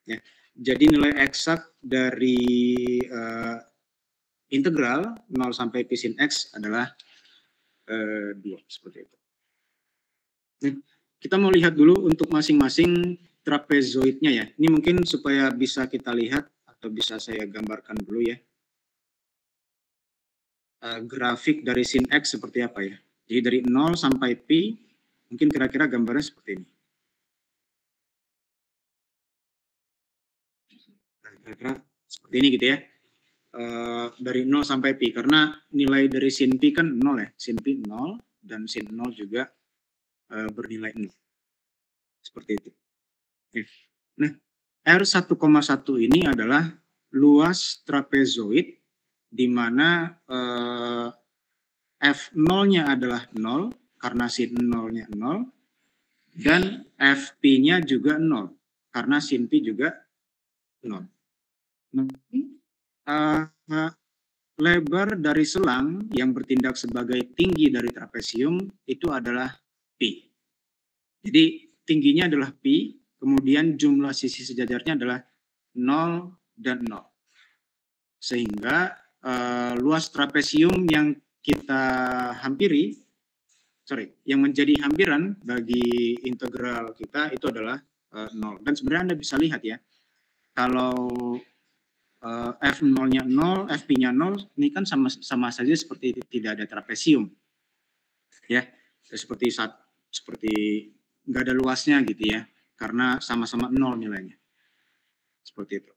Ya. Jadi nilai eksak dari integral 0 sampai pi sin x adalah 2 seperti itu. Nah, kita mau lihat dulu untuk masing-masing trapezoidnya ya. Ini mungkin supaya bisa kita lihat atau bisa saya gambarkan dulu ya. Grafik dari sin x seperti apa ya. Jadi dari 0 sampai pi, mungkin kira-kira gambarnya seperti ini. Kira-kira seperti ini gitu ya. Dari 0 sampai pi, karena nilai dari sin pi kan 0 ya. Sin pi 0 dan sin 0 juga bernilai 0. Seperti itu. Oke. Nah, R1,1 ini adalah luas trapezoid di mana F0-nya adalah 0 karena sin 0-nya 0 dan Fp-nya juga 0 karena sin P juga 0. Lebar dari selang yang bertindak sebagai tinggi dari trapesium itu adalah P. Jadi tingginya adalah P, kemudian jumlah sisi sejajarnya adalah 0 dan 0. Sehingga luas trapesium yang kita hampiri, yang menjadi hampiran bagi integral kita itu adalah 0. Dan sebenarnya Anda bisa lihat ya, kalau F0-nya 0, Fp-nya 0, ini kan sama saja seperti tidak ada trapesium. Ya, seperti nggak ada luasnya gitu ya, karena sama-sama 0 nilainya. Seperti itu.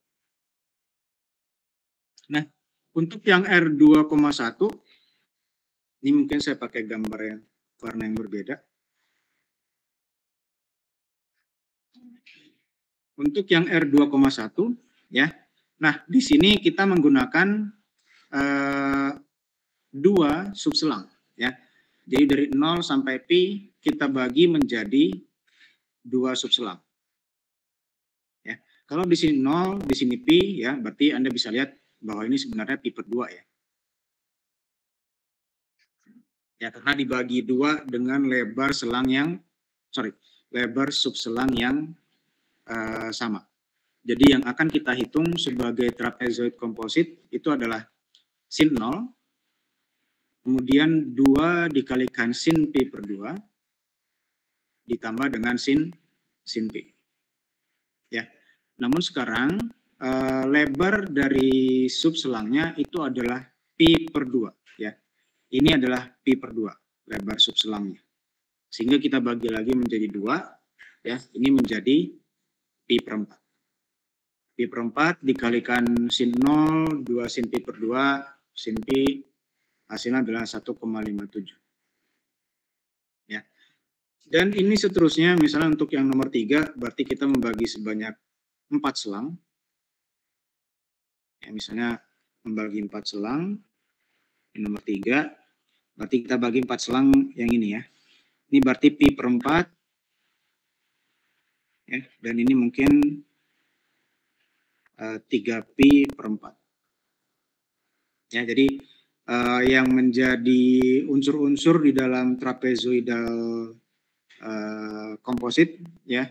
Nah, untuk yang R2,1, ini mungkin saya pakai gambar yang warna yang berbeda. Untuk yang R2,1, ya. Nah, di sini kita menggunakan 2 subselang, ya. Jadi dari 0 sampai pi kita bagi menjadi 2 subselang. Ya. Kalau di sini 0, di sini pi, ya, berarti Anda bisa lihat bahwa ini sebenarnya pi per 2 ya. Ya, karena dibagi 2 dengan lebar subselang yang sama. Jadi yang akan kita hitung sebagai trapezoid komposit itu adalah sin 0, kemudian 2 dikalikan sin pi per 2, ditambah dengan sin pi. Ya. Namun sekarang lebar dari subselangnya itu adalah pi per 2. Ya. Ini adalah pi per 2, lebar subselangnya. Sehingga kita bagi lagi menjadi 2, ya. Ini menjadi pi per 4. Pi pi per 4 dikalikan sin 0, 2 sin pi per 2, sin pi hasilnya adalah 1,57. Ya. Dan ini seterusnya, misalnya untuk yang nomor 3, berarti kita membagi sebanyak 4 selang. Ya, misalnya membagi 4 selang, yang nomor 3, berarti kita bagi 4 selang yang ini ya. Ini berarti pi per 4, ya, dan ini mungkin 3 pi per 4. Ya, jadi yang menjadi unsur-unsur di dalam trapezoidal komposit ya,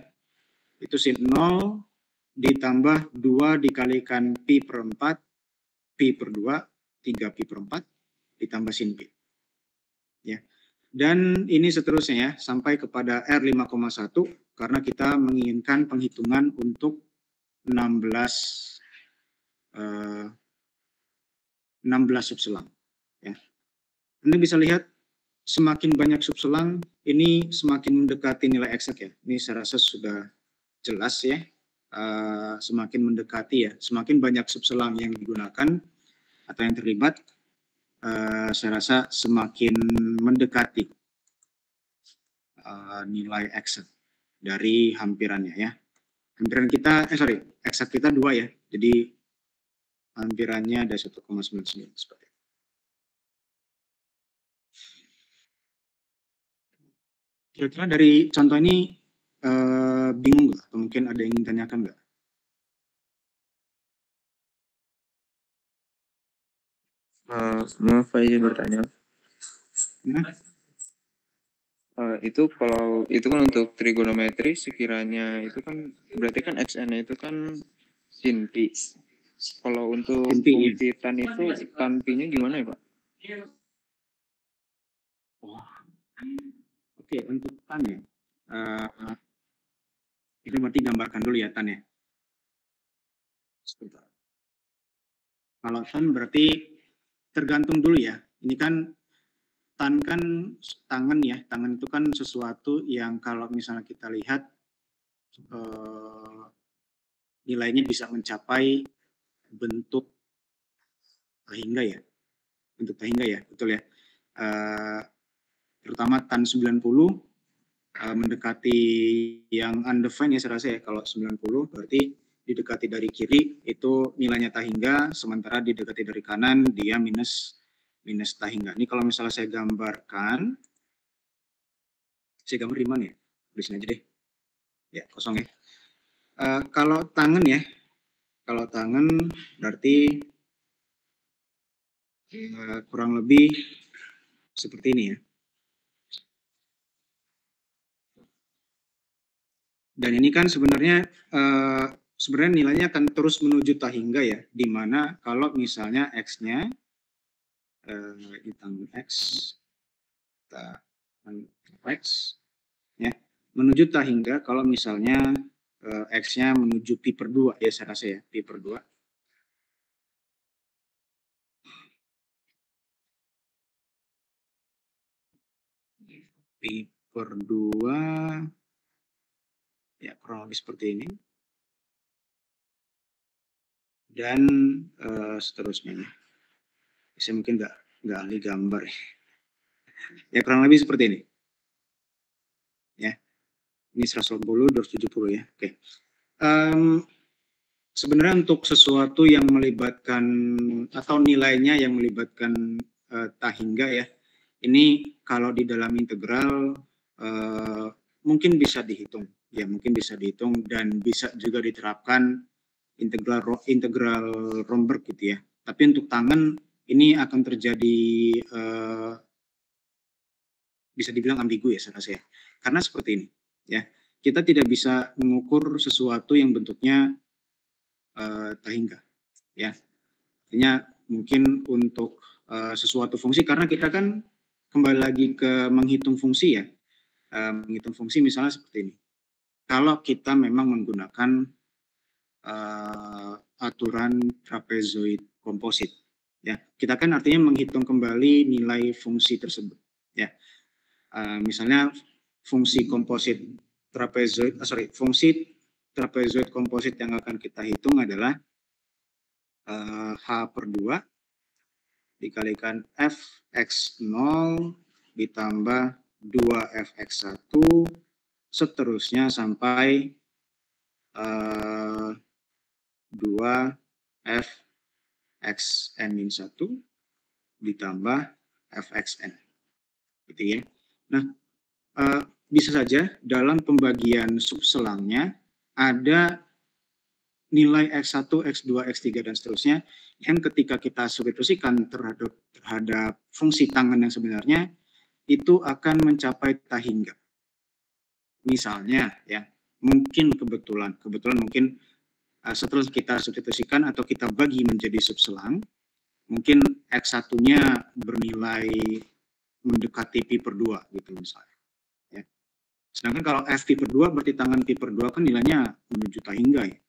itu sin 0 ditambah 2 dikalikan pi per 4, pi per 2, 3 pi per 4, ditambah sin pi. Ya. Dan ini seterusnya ya, sampai kepada R5,1, karena kita menginginkan penghitungan untuk 16 subselang. Ya. Anda bisa lihat semakin banyak subselang, ini semakin mendekati nilai eksak ya. Ini saya rasa sudah jelas ya, semakin mendekati ya, semakin banyak subselang yang digunakan atau yang terlibat, saya rasa semakin mendekati nilai eksak dari hampirannya ya. Hampiran kita, eksak kita 2 ya, jadi hampirannya ada 1,99 seperti itu. Kira-kira dari contoh ini bingung nggak? Atau mungkin ada yang ingin tanyakan nggak? Maaf, Pak, izin bertanya. Nah, Itu kalau itu kan untuk trigonometri, sekiranya itu kan berarti kan xn itu kan sin pi. Kalau untuk sin pi, fungsi tan itu tan pi-nya gimana ya, Pak? Oke, untuk tan ya. Kita berarti gambarkan dulu ya tan ya. Sebentar. Kalau tan berarti tergantung dulu ya. Ini kan tan kan tangan ya. Tangan itu kan sesuatu yang kalau misalnya kita lihat nilainya bisa mencapai bentuk tahingga ya. Bentuk tahingga ya, betul ya. Terutama tan 90 mendekati yang undefined ya saya rasa ya. Kalau 90 berarti didekati dari kiri itu nilainya tahingga, sementara didekati dari kanan dia minus tahingga. Ini kalau misalnya saya gambarkan, saya gambar di mana ya? Di sini aja deh. Ya, kosong ya. Kalau tangan ya, kalau tangan berarti kurang lebih seperti ini ya. Dan ini kan sebenarnya nilainya akan terus menuju tahingga ya, di mana kalau misalnya x-nya ditambah x ya, menuju tahingga kalau misalnya x-nya menuju pi per 2 ya, saya rasa ya, pi per 2. Pi per 2 ya kurang lebih seperti ini. Dan seterusnya. Saya mungkin nggak ahli gambar ya. Ya kurang lebih seperti ini. Ya. Ini 180, 270 ya. Oke. Sebenarnya untuk sesuatu yang melibatkan atau nilainya yang melibatkan tahingga ya, ini kalau di dalam integral mungkin bisa dihitung, ya mungkin bisa dihitung dan bisa juga diterapkan integral Romberg gitu ya. Tapi untuk tangan ini akan terjadi bisa dibilang ambigu ya saya rasa ya. Karena seperti ini ya, kita tidak bisa mengukur sesuatu yang bentuknya tahingga ya. Artinya mungkin untuk sesuatu fungsi, karena kita kan kembali lagi ke menghitung fungsi ya. Menghitung fungsi misalnya seperti ini. Kalau kita memang menggunakan aturan trapezoid komposit ya, kita kan artinya menghitung kembali nilai fungsi tersebut ya. Misalnya fungsi komposit trapezoid, fungsi trapezoid komposit yang akan kita hitung adalah H per 2 dikalikan Fx0 ditambah 2Fx1 seterusnya sampai 2Fxn-1 ditambah Fxn. Gitu ya. Nah, bisa saja dalam pembagian subselangnya ada nilai X1, X2, X3, dan seterusnya yang ketika kita substitusikan terhadap fungsi tangan yang sebenarnya itu akan mencapai tahingga. Misalnya ya, mungkin kebetulan mungkin setelah kita substitusikan atau kita bagi menjadi subselang, mungkin X1-nya bernilai mendekati pi per 2 gitu misalnya. Ya. Sedangkan kalau F pi per 2 berarti tangan pi per 2 kan nilainya menuju tahingga ya.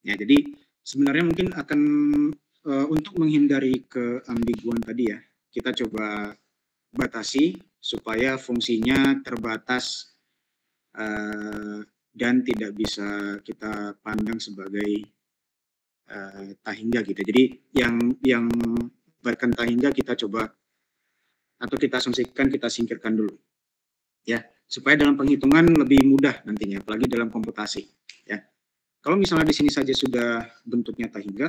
Ya, jadi sebenarnya mungkin akan untuk menghindari keambiguan tadi ya, kita coba batasi supaya fungsinya terbatas dan tidak bisa kita pandang sebagai tahingga gitu. Jadi yang bahkan tahingga kita coba atau kita asumsikan kita singkirkan dulu ya, supaya dalam penghitungan lebih mudah nantinya, apalagi dalam komputasi ya. Kalau misalnya di sini saja sudah bentuknya tahingga,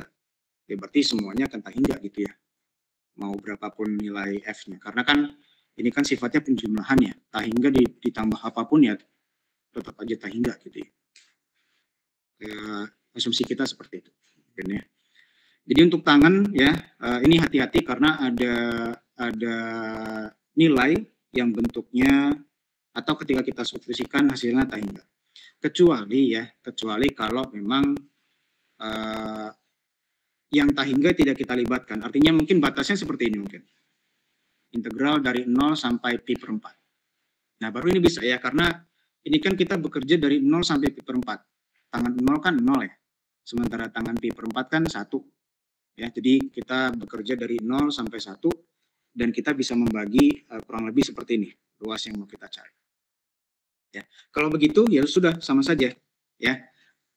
ya berarti semuanya akan tahingga gitu ya, mau berapapun nilai F-nya, karena kan ini kan sifatnya penjumlahan ya, tahingga ditambah apapun ya tetap aja tahingga gitu ya. Asumsi kita seperti itu ya. Jadi untuk tangan ya, ini hati-hati karena ada nilai yang bentuknya atau ketika kita substitusikan hasilnya tahingga. Kecuali kalau memang yang tahingga tidak kita libatkan. Artinya mungkin batasnya seperti ini mungkin. Integral dari 0 sampai pi per 4. Nah, baru ini bisa ya, karena ini kan kita bekerja dari 0 sampai pi per 4. Tangan 0 kan 0 ya. Sementara tangan pi per 4 kan 1. Ya, jadi kita bekerja dari 0 sampai 1 dan kita bisa membagi kurang lebih seperti ini, ruas yang mau kita cari. Ya, kalau begitu ya sudah sama saja ya.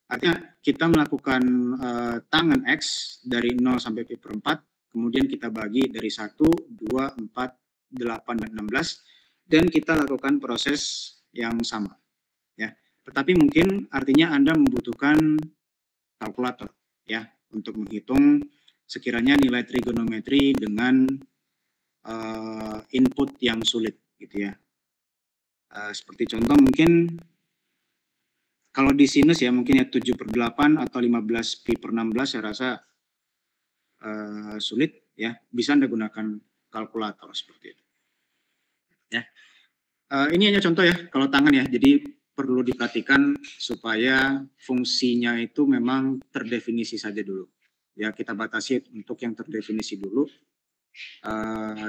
Artinya kita melakukan tangan X dari 0 sampai pi per 4, kemudian kita bagi dari 1, 2, 4, 8, dan 16, dan kita lakukan proses yang sama. Ya. Tetapi mungkin artinya Anda membutuhkan kalkulator ya untuk menghitung sekiranya nilai trigonometri dengan input yang sulit gitu ya. Seperti contoh mungkin kalau di sinus ya mungkin ya 7/8 atau 15 pi per 16 saya rasa sulit ya, bisa Anda gunakan kalkulator seperti itu. Ya. Ini hanya contoh ya kalau tangan ya, jadi perlu diperhatikan supaya fungsinya itu memang terdefinisi saja dulu. Ya, kita batasi untuk yang terdefinisi dulu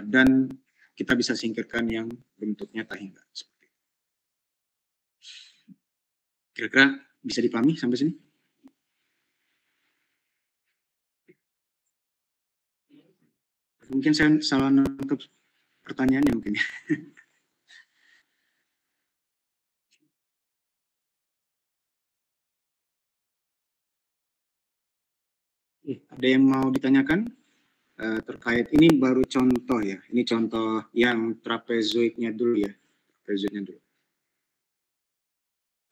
dan kita bisa singkirkan yang bentuknya tahingga. Kira-kira bisa dipahami sampai sini? Mungkin saya salah nangkep pertanyaannya mungkin ya. Ada yang mau ditanyakan terkait ini? Baru contoh ya, ini contoh yang trapezoidnya dulu ya, trapezoidnya dulu.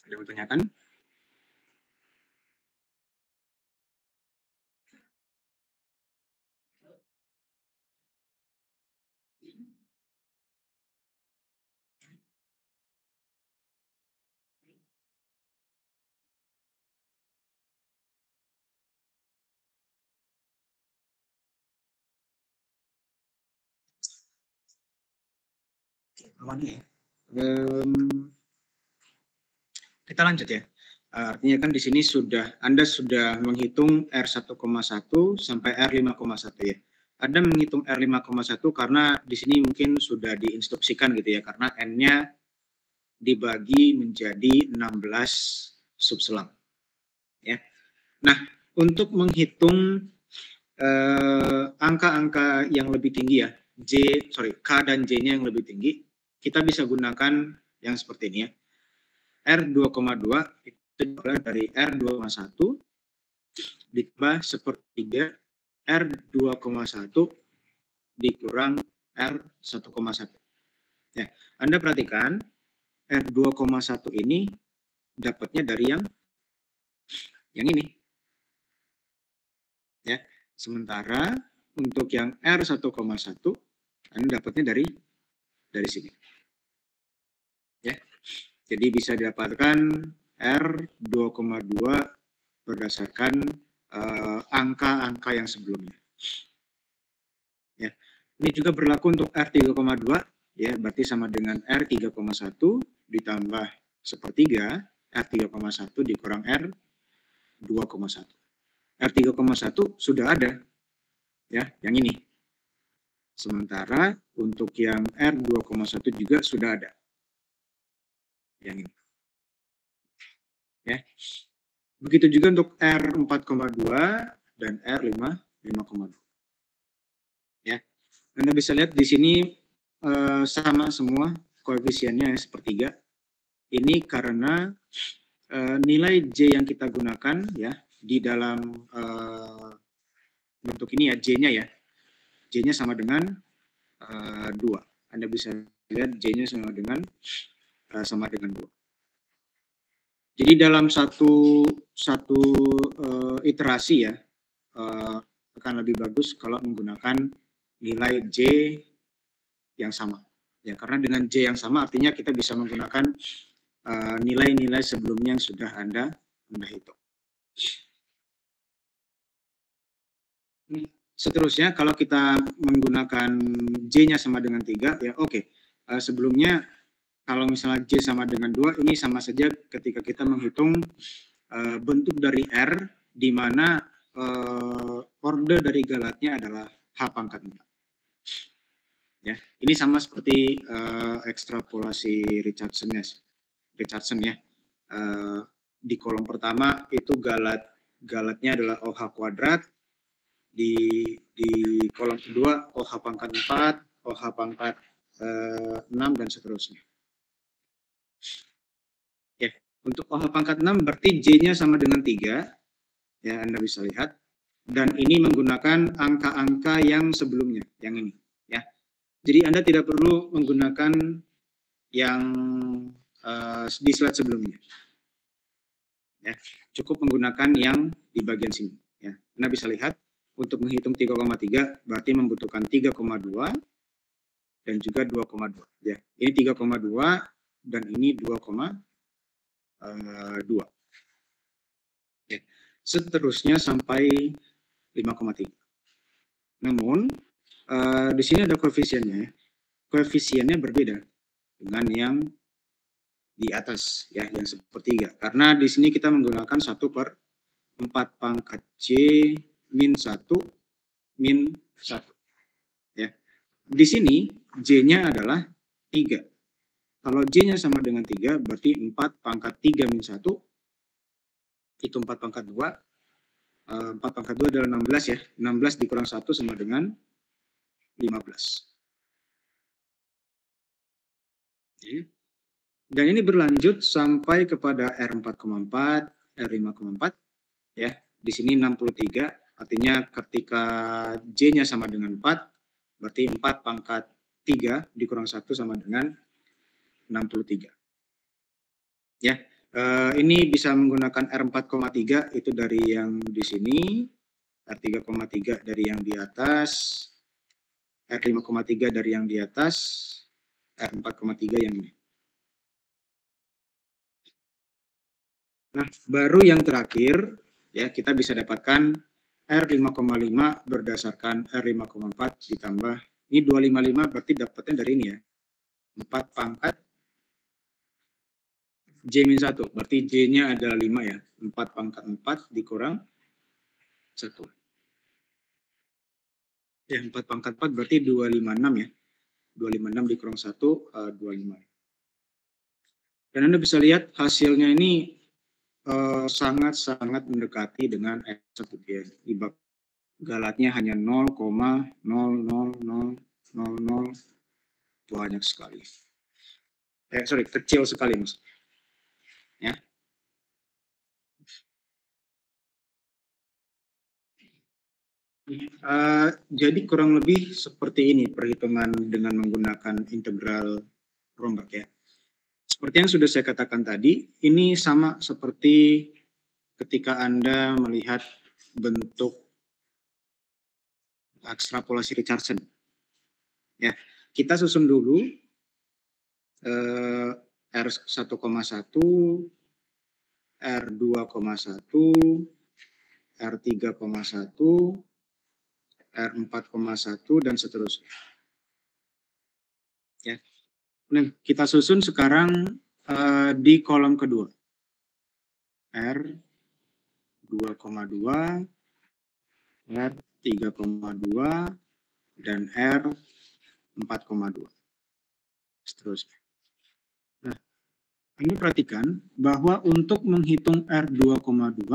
Ada yang mau tanyakan? Kita lanjut ya. Artinya kan di sini Anda sudah menghitung R1,1 sampai R5,1 ya. Anda menghitung R5,1 karena di sini mungkin sudah diinstruksikan gitu ya, karena N-nya dibagi menjadi 16 subselang. Ya. Nah, untuk menghitung angka-angka yang lebih tinggi ya, K dan J-nya yang lebih tinggi, kita bisa gunakan yang seperti ini ya. R2,2 itu adalah dari R2,1 ditambah sepertiga R2,1 dikurang R1,1. Ya, Anda perhatikan R2,1 ini dapatnya dari yang ini. Ya, sementara untuk yang R1,1 Anda dapatnya dari sini. Ya. Jadi bisa didapatkan R2,2 berdasarkan angka-angka yang sebelumnya. Ya. Ini juga berlaku untuk R3,2, ya, berarti sama dengan R3,1 ditambah sepertiga R3,1 dikurang R2,1. R3,1 sudah ada, ya, yang ini. Sementara untuk yang R2,1 juga sudah ada, yang ini. Ya. Begitu juga untuk R4,2 dan R5,2. Ya. Anda bisa lihat di sini sama semua koefisiennya sepertiga. Ini karena nilai J yang kita gunakan ya di dalam bentuk ini ya, J-nya ya. J-nya sama dengan 2. Anda bisa lihat J-nya sama dengan 2. Jadi dalam satu iterasi ya, akan lebih bagus kalau menggunakan nilai J yang sama. Ya, karena dengan J yang sama artinya kita bisa menggunakan nilai-nilai sebelumnya yang sudah Anda hitung. Seterusnya kalau kita menggunakan J-nya sama dengan 3, ya oke. Sebelumnya kalau misalnya J sama dengan 2, ini sama saja ketika kita menghitung bentuk dari R, di mana order dari galatnya adalah H pangkat 4. Ya, ini sama seperti ekstrapolasi Richardson ya. Di kolom pertama itu galatnya adalah OH kuadrat, di kolom kedua OH pangkat 4, OH pangkat 6, dan seterusnya. Ya, untuk OH pangkat 6 berarti J-nya sama dengan 3, ya Anda bisa lihat, dan ini menggunakan angka-angka yang sebelumnya, yang ini, ya. Jadi Anda tidak perlu menggunakan yang di slide sebelumnya, ya. Cukup menggunakan yang di bagian sini, ya. Anda bisa lihat untuk menghitung 3,3 berarti membutuhkan 3,2 dan juga 2,2, ya. Ini 3,2 dan ini 2,2. Ya. Seterusnya sampai 5,3. Namun di sini ada koefisiennya. Koefisiennya berbeda dengan yang di atas, ya, yang sepertiga. Karena di sini kita menggunakan 1/4 pangkat J min 1 min 1. Ya. Di sini J-nya adalah 3. Kalau J-nya sama dengan 3, berarti 4 pangkat 3 min 1, itu 4 pangkat 2. 4 pangkat 2 adalah 16 ya. 16 dikurang 1 sama dengan 15. Dan ini berlanjut sampai kepada R4,4, R5,4. Ya, di sini 63, artinya ketika J-nya sama dengan 4, berarti 4 pangkat 3 dikurang 1 sama dengan 63. Ya, ini bisa menggunakan R4,3 itu dari yang di sini, R3,3 dari yang di atas, R5,3 dari yang di atas, R4,3 yang ini. Nah, baru yang terakhir, ya, kita bisa dapatkan R5,5 berdasarkan R5,4 ditambah, ini 255 berarti dapatnya dari ini ya, 4 pangkat J-1, berarti J-nya adalah 5 ya, 4 pangkat 4 dikurang 1. Ya, 4 pangkat 4 berarti 256 ya, 256 dikurang 1, 25. Dan Anda bisa lihat hasilnya ini sangat-sangat mendekati dengan X1 ya. Galatnya hanya 0,00000, banyak sekali. Kecil sekali maksudnya. Ya. Jadi kurang lebih seperti ini perhitungan dengan menggunakan integral Romberg ya. Seperti yang sudah saya katakan tadi, ini sama seperti ketika Anda melihat bentuk ekstrapolasi Richardson. Ya, kita susun dulu R1,1, R2,1, R3,1, R4,1 dan seterusnya. Ya. Nah, kita susun sekarang di kolom kedua. R2,2, R3,2 dan R4,2. Seterusnya. Nah, ini perhatikan bahwa untuk menghitung R2,2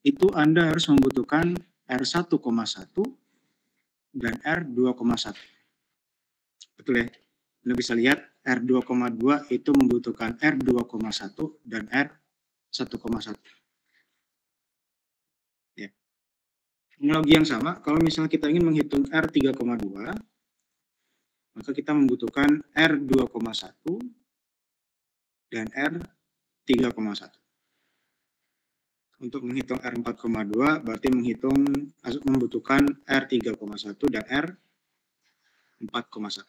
itu Anda harus membutuhkan R1,1 dan R2,1. Betul ya? Anda bisa lihat R2,2 itu membutuhkan R2,1 dan R1,1. Ya. Analogi yang sama, kalau misalnya kita ingin menghitung R3,2, maka kita membutuhkan R2,1 dan R3,1. Untuk menghitung R4,2 berarti membutuhkan R3,1 dan R4,1.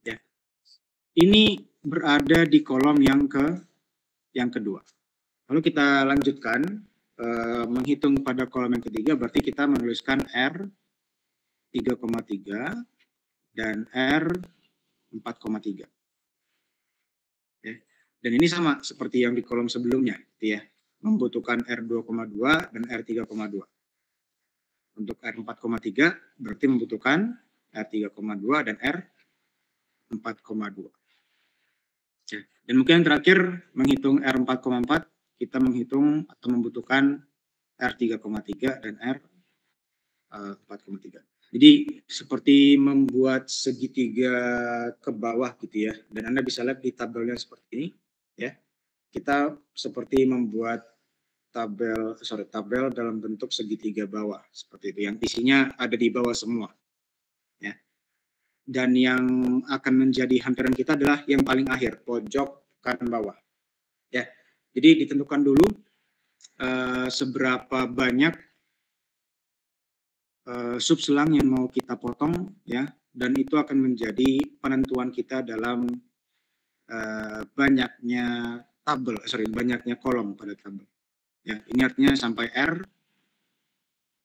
Ya. Ini berada di kolom yang kedua. Lalu kita lanjutkan menghitung pada kolom yang ketiga, berarti kita menuliskan R3,3 dan R4,3. Ya. Dan ini sama seperti yang di kolom sebelumnya, ya. Membutuhkan R2,2 dan R3,2. Untuk R4,3 berarti membutuhkan R3,2 dan R4,2. Ya. Dan mungkin yang terakhir menghitung R4,4, kita menghitung atau membutuhkan R3,3 dan R4,3. Jadi seperti membuat segitiga ke bawah gitu ya. Dan Anda bisa lihat di tabelnya seperti ini ya. Kita seperti membuat tabel dalam bentuk segitiga bawah seperti itu, yang isinya ada di bawah semua ya. Dan yang akan menjadi hampiran kita adalah yang paling akhir, pojok kanan bawah ya. Jadi ditentukan dulu seberapa banyak subselang yang mau kita potong ya, dan itu akan menjadi penentuan kita dalam banyaknya kolom pada tabel. Ya, ini artinya sampai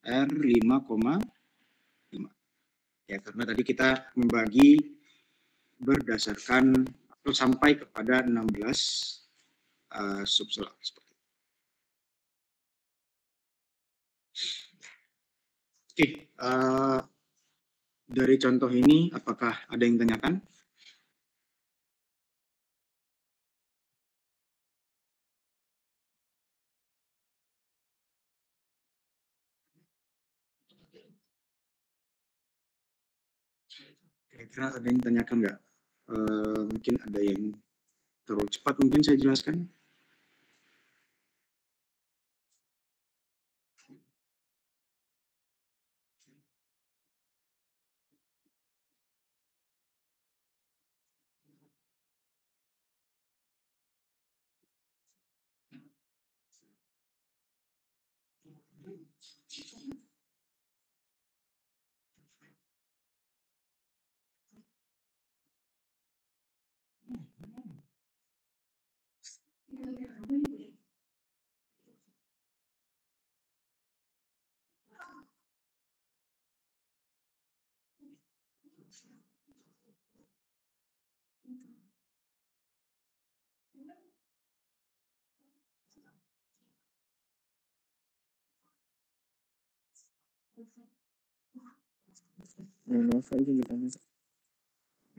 R5,5. Ya, karena tadi kita membagi berdasarkan atau sampai kepada 16 subselang seperti itu. Oke, dari contoh ini apakah ada yang tanyakan? Kira-kira ada yang tanyakan nggak? Mungkin ada yang terlalu cepat, mungkin saya jelaskan.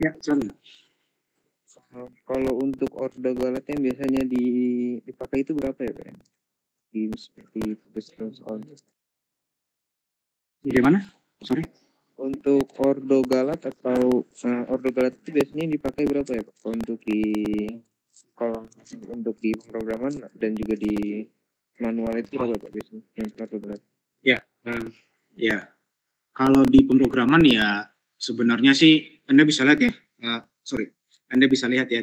Ya, sorry. Kalau untuk ordo galat yang biasanya dipakai itu berapa ya, Pak? Seperti soal. Gimana? Sorry. Untuk ordo galat atau ordo galat itu biasanya dipakai berapa ya, Pak? Untuk di pemrograman dan juga di manual itu berapa, Pak, biasanya? Yang ordo galat. Ya, Ya, kalau di pemrograman ya sebenarnya sih Anda bisa lihat ya, Anda bisa lihat ya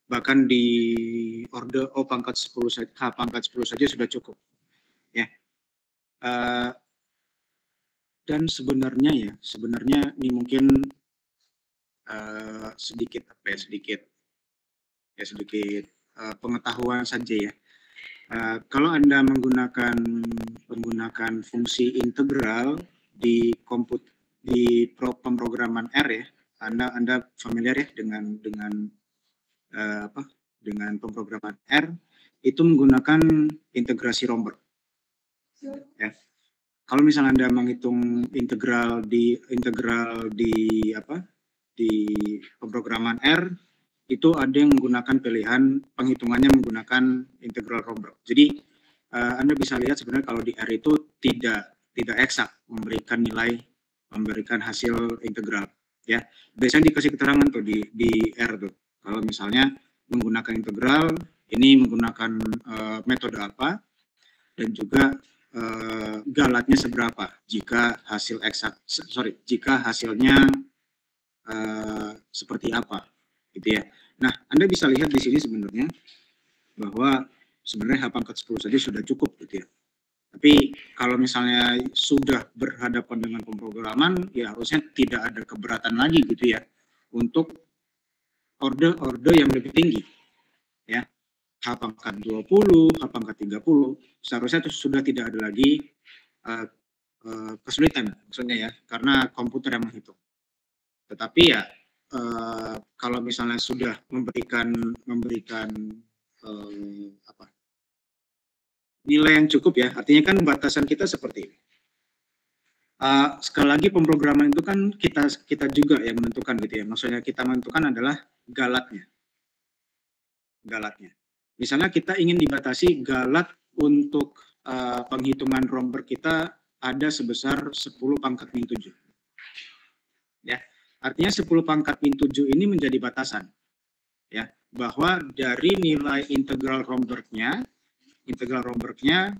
bahkan di order O pangkat 10 saja, H pangkat 10 saja sudah cukup ya. Uh, dan sebenarnya ini mungkin sedikit pengetahuan saja ya. Kalau Anda menggunakan fungsi integral di pemrograman R ya, Anda familiar ya dengan pemrograman R, itu menggunakan integrasi Romberg. Ya. Kalau misalnya Anda menghitung integral di pemrograman R, itu ada yang menggunakan pilihan penghitungannya menggunakan integral Romberg. Jadi Anda bisa lihat sebenarnya kalau di R itu tidak eksak memberikan hasil integral ya. Biasanya dikasih keterangan tuh di R tuh. Kalau misalnya menggunakan integral ini menggunakan metode apa dan juga galatnya seberapa jika hasilnya seperti apa gitu ya. Nah, Anda bisa lihat di sini sebenarnya bahwa sebenarnya H pangkat 10 saja sudah cukup gitu ya. Tapi kalau misalnya sudah berhadapan dengan pemrograman, ya harusnya tidak ada keberatan lagi gitu ya untuk order yang lebih tinggi ya. H pangkat 20, H pangkat 30, seharusnya itu sudah tidak ada lagi kesulitan maksudnya ya, karena komputer yang menghitung. Tetapi ya kalau misalnya sudah memberikan nilai yang cukup ya, artinya kan batasan kita seperti ini. Sekali lagi pemrograman itu kan kita juga yang menentukan gitu ya. Maksudnya kita menentukan adalah galatnya. Misalnya kita ingin dibatasi galat untuk penghitungan Romberg kita ada sebesar 10 pangkat min 7. Ya. Artinya 10 pangkat min 7 ini menjadi batasan. Ya, bahwa dari nilai integral Rombergnya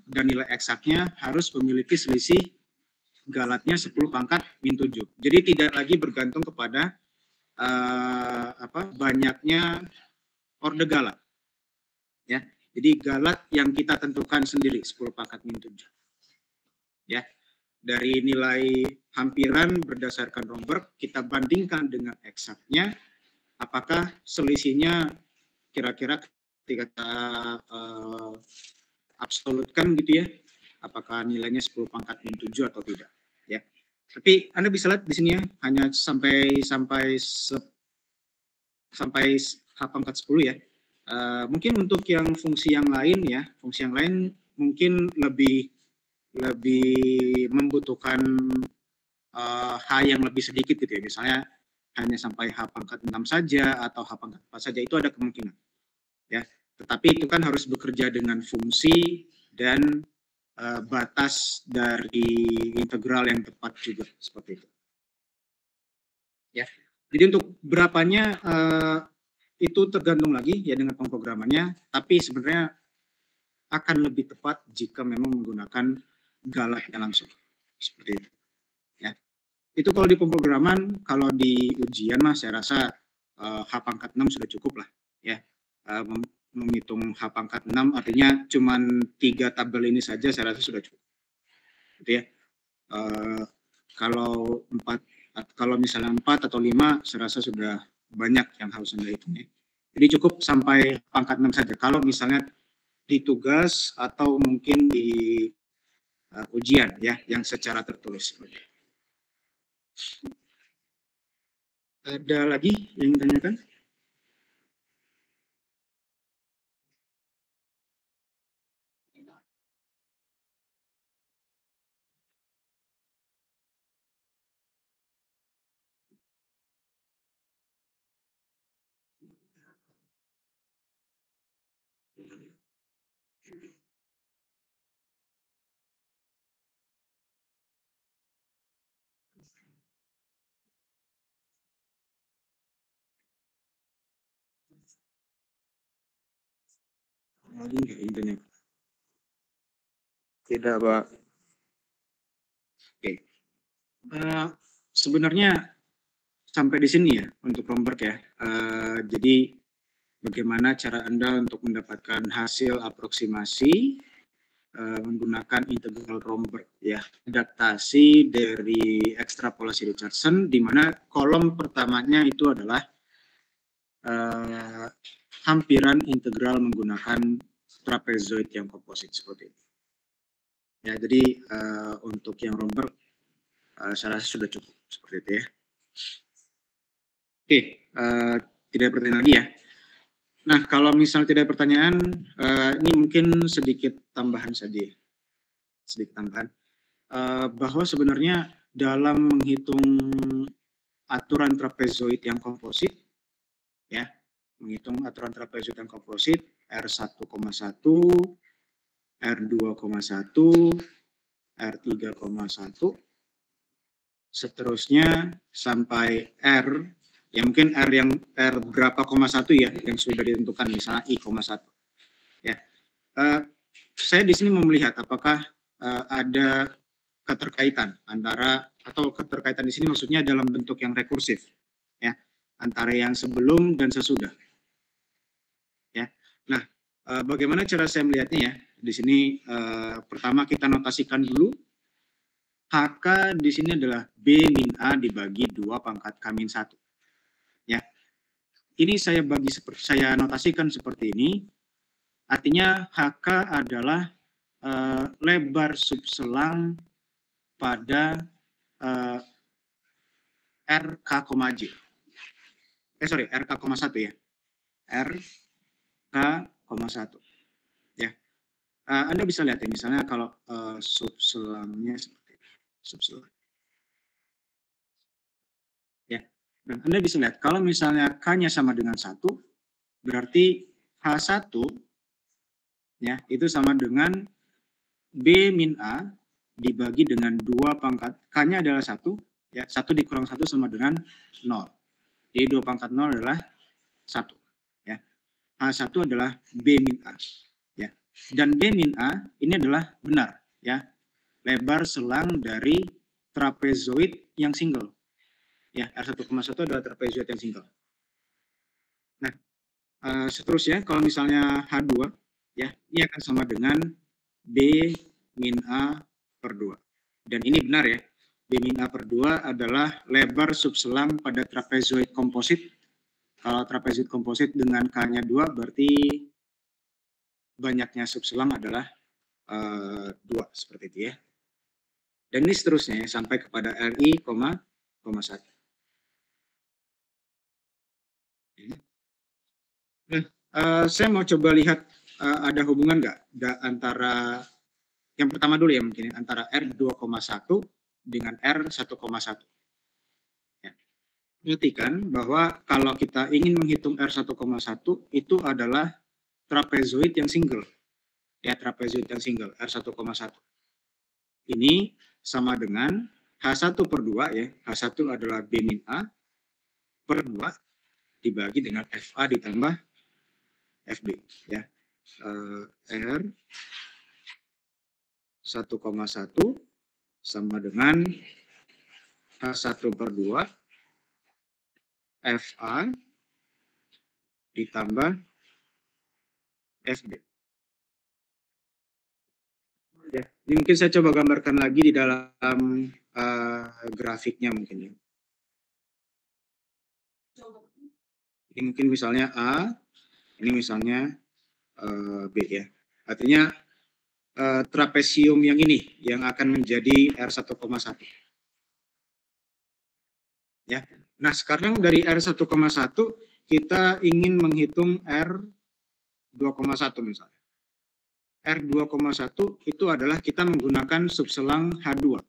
dan nilai eksaknya harus memiliki selisih galatnya 10 pangkat min 7. Jadi tidak lagi bergantung kepada banyaknya orde galat. Ya. Jadi galat yang kita tentukan sendiri 10 pangkat min 7. Ya. Dari nilai hampiran berdasarkan Romberg kita bandingkan dengan eksaknya, apakah selisihnya kira-kira ketika kita absolutkan gitu ya, apakah nilainya 10 pangkat min 7 atau tidak ya. Tapi Anda bisa lihat di sini ya, hanya sampai H pangkat 10 ya. Mungkin untuk yang fungsi yang lain mungkin lebih membutuhkan H yang lebih sedikit gitu ya. Misalnya hanya sampai H pangkat 6 saja atau H pangkat 4 saja, itu ada kemungkinan. Ya, tetapi itu kan harus bekerja dengan fungsi dan batas dari integral yang tepat juga seperti itu. Ya, jadi untuk berapanya itu tergantung lagi ya dengan pemrogramannya, tapi sebenarnya akan lebih tepat jika memang menggunakan galatnya langsung seperti itu. Ya, itu kalau di pemrograman. Kalau di ujian mah saya rasa H pangkat 6 sudah cukup lah ya. Menghitung H pangkat 6 artinya cuma 3 tabel ini saja saya rasa sudah cukup gitu ya. Kalau misalnya 4 atau 5 saya rasa sudah banyak yang harus Anda hitung ya. Jadi cukup sampai pangkat 6 saja kalau misalnya di tugas atau mungkin di ujian ya yang secara tertulis. Ada lagi yang ditanyakan? Tidak, Pak. Sebenarnya sampai di sini ya untuk Romberg ya. Jadi bagaimana cara Anda untuk mendapatkan hasil aproksimasi menggunakan integral Romberg ya, adaptasi dari ekstrapolasi Richardson, di mana kolom pertamanya itu adalah hampiran integral menggunakan trapezoid yang komposit seperti itu. Ya, jadi untuk yang Romberg saya rasa sudah cukup seperti itu ya. Oke, tidak ada pertanyaan lagi ya. Nah, kalau misalnya tidak ada pertanyaan, ini mungkin sedikit tambahan saja. Sedikit tambahan. Bahwa sebenarnya dalam menghitung aturan trapezoid yang komposit, ya, menghitung aturan trapezoid yang komposit, R1,1, R2,1, R3,1, seterusnya sampai R, ya mungkin R yang R berapa, 1 ya, yang sudah ditentukan, misalnya I,1. Ya, saya di sini mau melihat apakah ada keterkaitan antara, atau keterkaitan di sini maksudnya dalam bentuk yang rekursif, ya, antara yang sebelum dan sesudah. Ya, nah, bagaimana cara saya melihatnya ya? Di sini pertama kita notasikan dulu. HK di sini adalah B min A dibagi 2 pangkat K min 1. Ya. Ini saya notasikan seperti ini. Artinya HK adalah lebar subselang pada RK,J. RK,1 ya. RK,1. Ya. Anda bisa lihat ya, misalnya kalau subselangnya seperti ini. Subselang. Ya. Nah, Anda bisa lihat kalau misalnya K-nya sama dengan 1, berarti H1 ya, itu sama dengan B min A dibagi dengan 2 pangkat, K-nya adalah 1, ya, 1 dikurang 1 sama dengan 0. Jadi 2 pangkat 0 adalah 1. Ya. H1 adalah B min A. Ya. Dan B min A ini adalah benar. Ya. Lebar selang dari trapezoid yang single. Ya, R1,1 adalah trapezoid yang single. Nah, seterusnya kalau misalnya H2, ya, ini akan sama dengan B min A per 2. Dan ini benar ya, B min A per 2 adalah lebar subselang pada trapezoid komposit. Kalau trapezoid komposit dengan K-nya 2, berarti banyaknya subselang adalah 2, seperti itu ya. Dan ini seterusnya ya, sampai kepada RI, 1. Nah, saya mau coba lihat ada hubungan nggak antara, yang pertama dulu ya mungkin, antara R2,1 dengan R1,1. Ya. Perhatikan bahwa kalau kita ingin menghitung R1,1 itu adalah trapezoid yang single. Ya, trapezoid yang single, R1,1. Ini sama dengan H1 per 2 ya. H1 adalah B min A per 2 dibagi dengan FA ditambah FB ya. R 1,1 sama dengan H1 per 2 FA ditambah FB. Ya, ini mungkin saya coba gambarkan lagi di dalam grafiknya mungkin ya. Ini mungkin misalnya A, ini misalnya B ya. Artinya trapesium yang ini yang akan menjadi R1,1. Ya. Nah, sekarang dari R1,1 kita ingin menghitung R2,1 misalnya. R2,1 itu adalah kita menggunakan subselang H2.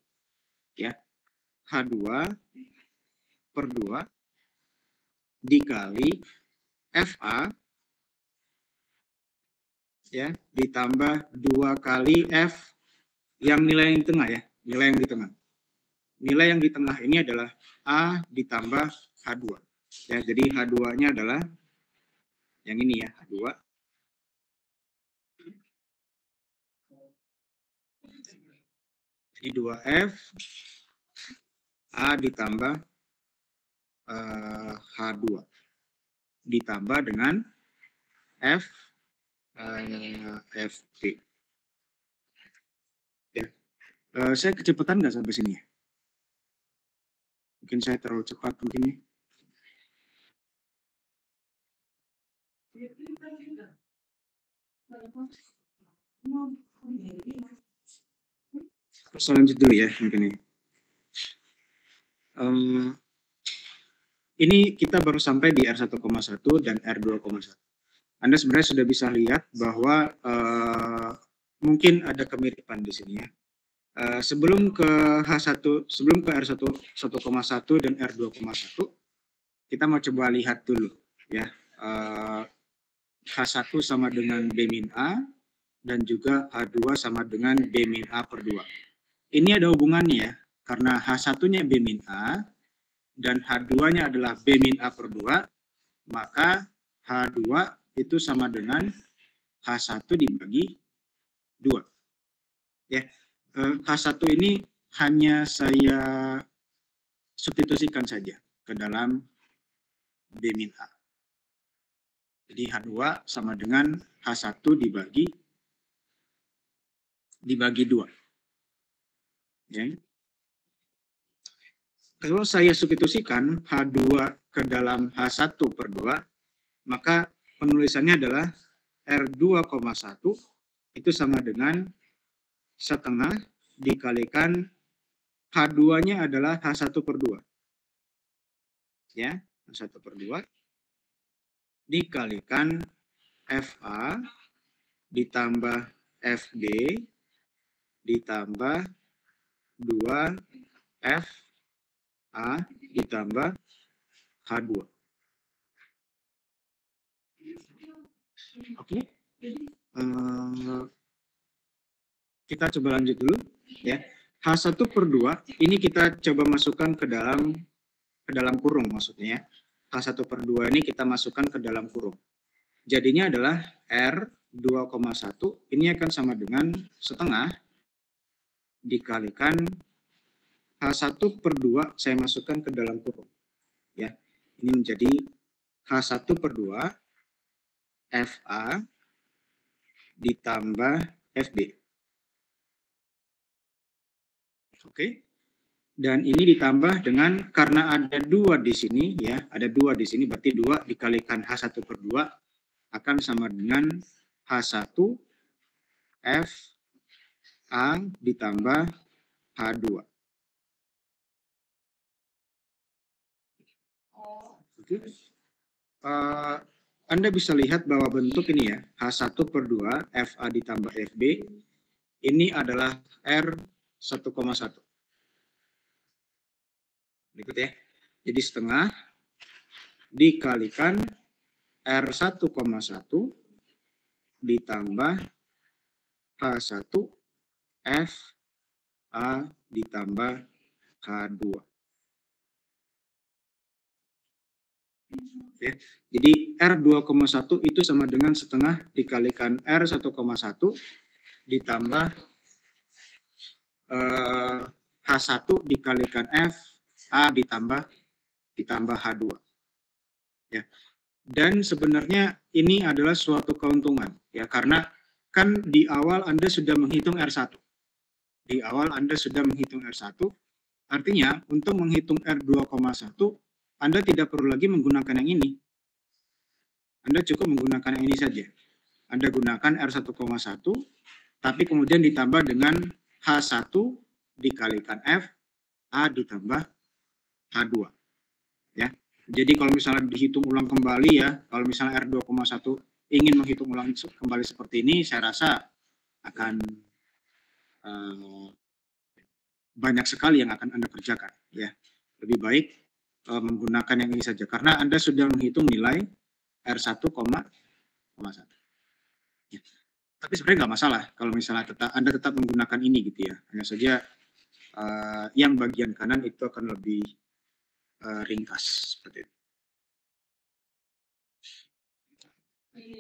Ya. H2 per 2 dikali FA ya, ditambah 2 kali F yang nilai yang di tengah ya, nilai yang di tengah. Nilai yang di tengah ini adalah A ditambah H2. Ya, jadi H2-nya adalah yang ini ya, H2. Ini 2F A ditambah H2 ditambah dengan FB. Ya. Saya kecepatan nggak sampai sini ya? Mungkin saya terlalu cepat mungkin ya. Terus lanjut dulu ya mungkin ini. Ini kita baru sampai di R1,1 dan R2,1. Anda sebenarnya sudah bisa lihat bahwa mungkin ada kemiripan di sini ya. Sebelum ke H1, sebelum ke R1 1,1 dan R2,1, kita mau coba lihat dulu ya. H1 sama dengan B min A dan juga H2 sama dengan B min A per 2. Ini ada hubungannya ya, karena H1-nya B min A dan H2-nya adalah B min A per 2, maka H2 itu sama dengan H1 dibagi 2. Ya. H1 ini hanya saya substitusikan saja ke dalam B min A. Jadi H2 sama dengan H1 dibagi 2. Ya. Kalau saya substitusikan H2 ke dalam H1 per 2, maka penulisannya adalah R2,1 itu sama dengan setengah dikalikan H2-nya adalah H1 per 2. Ya, H1 per 2 dikalikan FA ditambah FB ditambah 2FA ditambah H2. Oke. Kita coba lanjut dulu ya. H1 per 2 ini kita coba masukkan ke dalam kurung maksudnya ya. H1 per 2 ini kita masukkan ke dalam kurung. Jadinya adalah R2,1 ini akan sama dengan setengah dikalikan H1 per 2 saya masukkan ke dalam kurung. Ya. Ini menjadi H1 per 2 FA ditambah FB. Oke. Dan ini ditambah dengan, karena ada 2 di sini ya, ada 2 di sini, berarti 2 dikalikan H1 per 2 akan sama dengan H1 FA ditambah H2. Oke. Anda bisa lihat bahwa bentuk ini ya, H1 per 2 FA ditambah FB, ini adalah R1,1. Berikut ya. Jadi setengah dikalikan R1,1 ditambah H1 FA ditambah H2. Ya. Jadi R2,1 itu sama dengan setengah dikalikan R1,1 ditambah H1 dikalikan FA ditambah H2. Ya. Dan sebenarnya ini adalah suatu keuntungan ya, karena kan di awal Anda sudah menghitung R1. Di awal Anda sudah menghitung R1, artinya untuk menghitung R2,1 Anda tidak perlu lagi menggunakan yang ini. Anda cukup menggunakan yang ini saja. Anda gunakan R1,1 tapi kemudian ditambah dengan H1 dikalikan FA ditambah H2. Ya. Jadi kalau misalnya dihitung ulang kembali ya, kalau misalnya R2,1 ingin menghitung ulang kembali seperti ini, saya rasa akan banyak sekali yang akan Anda kerjakan. Ya. Lebih baik menggunakan yang ini saja, karena Anda sudah menghitung nilai R1,1. Ya. Tapi sebenarnya nggak masalah kalau misalnya Anda tetap menggunakan ini gitu ya. Hanya saja yang bagian kanan itu akan lebih ringkas seperti itu.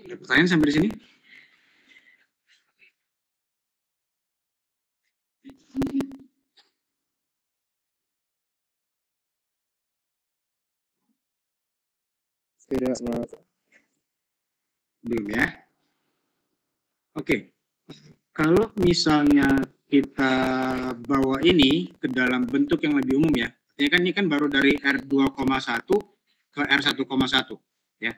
Ada pertanyaan sampai di sini? Tidak, Pak. Belum ya. Oke. Kalau misalnya kita bawa ini ke dalam bentuk yang lebih umum ya. Ini kan baru dari R2,1 ke R1,1 ya.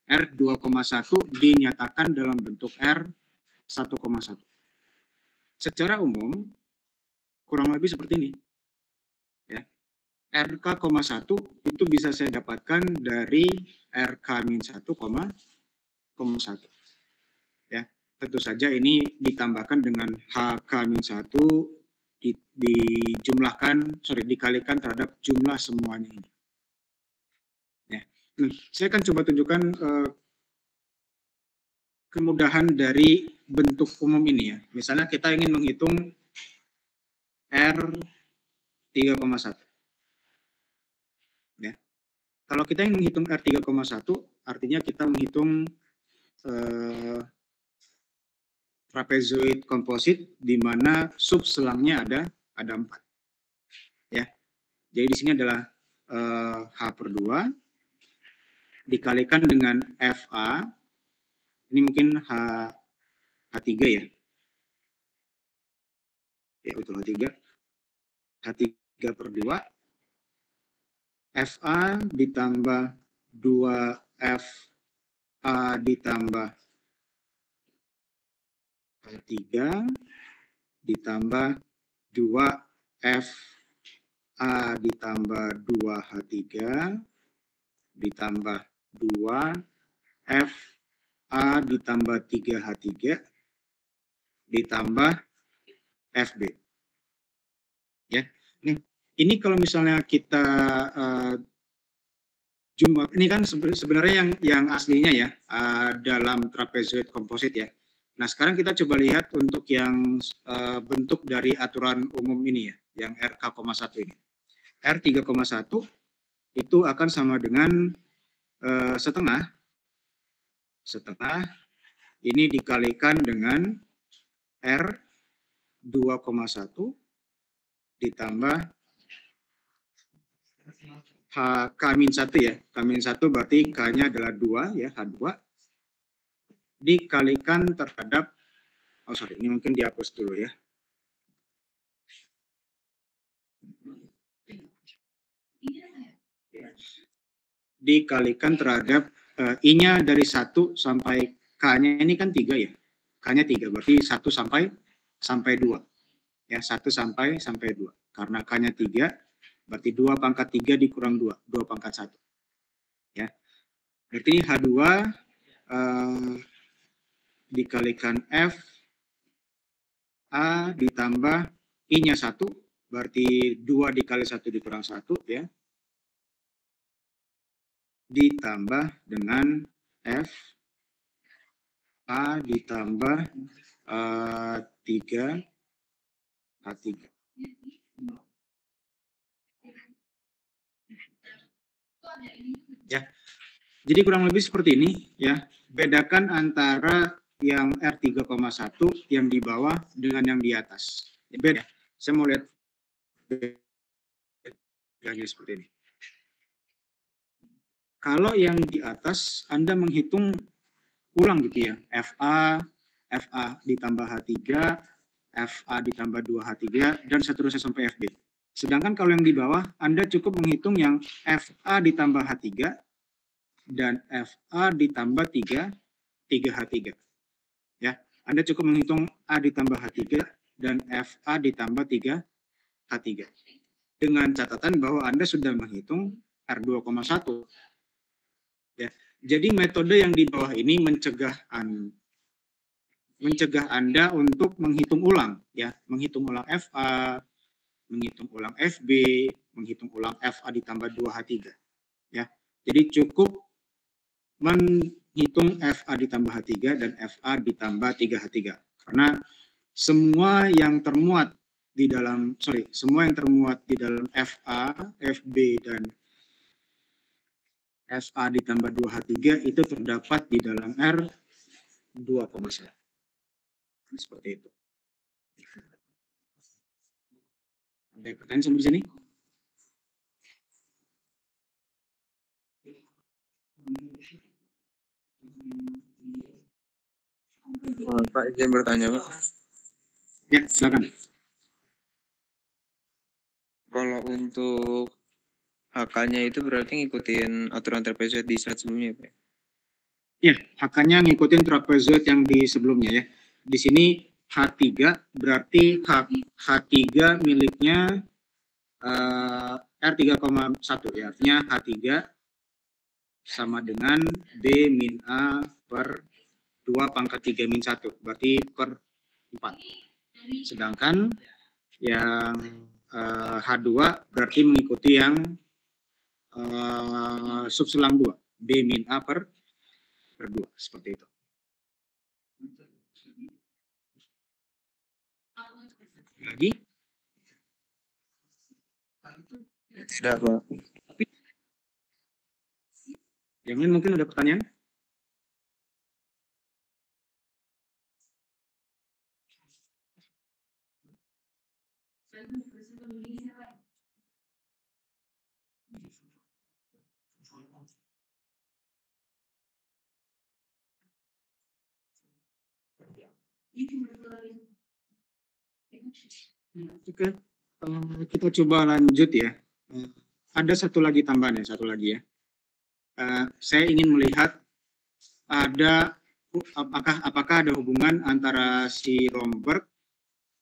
R2,1 dinyatakan dalam bentuk R1,1. Secara umum kurang lebih seperti ini. Ya. RK,1 itu bisa saya dapatkan dari RK-1,1. Ya, tentu saja ini ditambahkan dengan HK-1 dikalikan terhadap jumlah semuanya ini. Ya. Nah, saya akan coba tunjukkan kemudahan dari bentuk umum ini ya. Misalnya kita ingin menghitung R3,1. Ya. Kalau kita ingin menghitung R3,1, artinya kita menghitung trapezoid komposit di mana sub selangnya ada 4. Ya. Jadi di sini adalah H/2 dikalikan dengan FA. Ini mungkin H3 ya. Ya, betul H3. H3/2 FA ditambah 2FA ditambah H3 ditambah 2FA ditambah 2H3 ditambah 2FA ditambah 3H3 ditambah FB. Ya, ini kalau misalnya kita jumlah, ini kan sebenarnya yang aslinya ya dalam trapezoid komposit ya. Nah, sekarang kita coba lihat untuk yang bentuk dari aturan umum ini ya, yang RK,1 ini. R3,1 itu akan sama dengan setengah ini dikalikan dengan R2,1 ditambah H-1 ya. K-1 berarti K-nya adalah 2 ya, H2 dikalikan terhadap ini mungkin dihapus dulu ya. Dikalikan terhadap I-nya dari 1 sampai K-nya ini kan 3 ya. K-nya 3 berarti 1 sampai 2. Ya, 1 sampai 2. Karena K-nya 3 berarti 2 pangkat 3 dikurang 2 pangkat 1. Ya. Berarti ini H2 dikalikan F A ditambah I-nya 1 berarti 2 dikali 1 dikurang 1 ya. Ditambah dengan F A ditambah 3 H3. Ya. Jadi kurang lebih seperti ini ya. Bedakan antara yang R3,1 yang di bawah dengan yang di atas. Beda. Saya mau lihat bedanya seperti ini. Kalau yang di atas Anda menghitung ulang gitu ya. FA ditambah H3, FA ditambah 2H3 dan seterusnya sampai FB. Sedangkan kalau yang di bawah Anda cukup menghitung yang FA ditambah H3 dan FA ditambah 3H3. Ya, Anda cukup menghitung A ditambah H3 dan FA ditambah 3H3. Dengan catatan bahwa Anda sudah menghitung R2,1. Ya. Jadi metode yang di bawah ini mencegah Anda untuk menghitung ulang ya, menghitung ulang FA, menghitung ulang FB, menghitung ulang FA ditambah 2H3. Ya. Jadi cukup menghitung FA ditambah H3 dan FA ditambah 3H3. Karena semua yang termuat di dalam FA, FB dan FA ditambah 2H3 itu terdapat di dalam R2,1. Seperti itu. Ada pertanyaan sampai sini? Pak, izin bertanya, Pak. Ya, silakan. Kalau untuk HK-nya itu berarti ngikutin aturan trapezoid di slide sebelumnya, Pak? Ya, HK-nya ngikutin trapezoid yang di sebelumnya ya. Di sini H3 berarti H3 miliknya R3,1 ya. Artinya H3 sama dengan B min A per 2 pangkat 3 min 1. Berarti per 4. Sedangkan yang H2 berarti mengikuti yang subselang 2. B min A per 2. Seperti itu. Lagi? Tidak, Pak. Yang lain mungkin ada pertanyaan? Oke, kita coba lanjut ya. Ada satu lagi tambahan ya, satu lagi ya. Saya ingin melihat apakah ada hubungan antara si Romberg,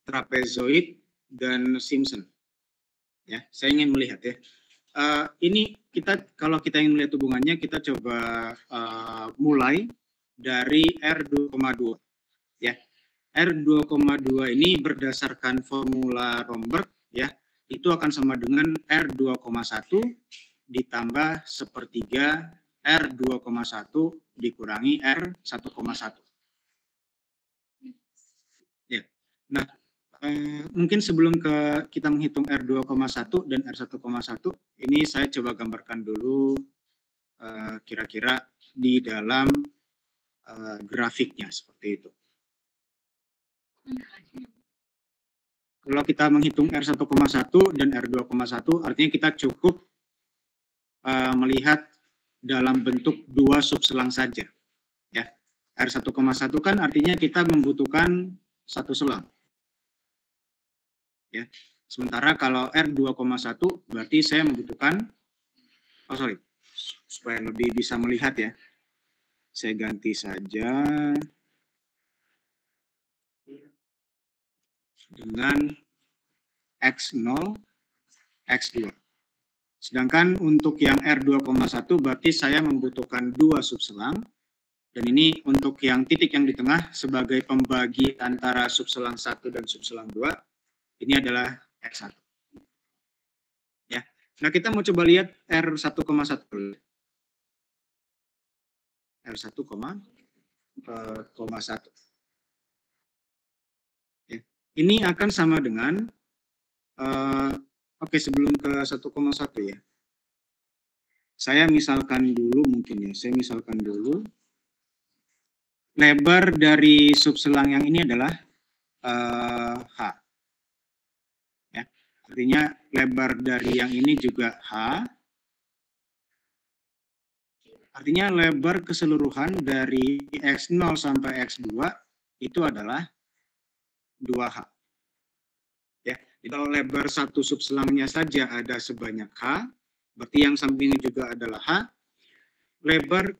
trapezoid, dan Simpson. Ya, saya ingin melihat ya. Ini kalau kita ingin melihat hubungannya, kita coba mulai dari R2,2 ya. R2,2 ini berdasarkan formula Romberg ya, itu akan sama dengan R2,1 ditambah sepertiga R2,1 dikurangi R1,1. Ya. Nah, mungkin sebelum kita menghitung R2,1 dan R1,1, ini saya coba gambarkan dulu kira-kira di dalam grafiknya seperti itu. Kalau kita menghitung R1,1 dan R2,1, artinya kita cukup melihat dalam bentuk dua subselang saja. Ya. R1,1 kan artinya kita membutuhkan satu selang. Ya. Sementara kalau R2,1 berarti saya membutuhkan, supaya lebih bisa melihat ya, saya ganti saja dengan X0, X2. Sedangkan untuk yang R2,1 berarti saya membutuhkan dua subselang, dan ini untuk yang titik yang di tengah sebagai pembagi antara subselang 1 dan subselang 2, ini adalah X1. Ya. Nah, kita mau coba lihat R1,1 dulu. R1,1. Ya. Ini akan sama dengan sebelum ke 1,1 ya. Saya misalkan dulu lebar dari subselang yang ini adalah H. Ya. Artinya lebar dari yang ini juga H. Artinya lebar keseluruhan dari X0 sampai X2 itu adalah 2H. Ya. Kalau lebar satu subselangnya saja ada sebanyak H, berarti yang sampingnya juga adalah H. Lebar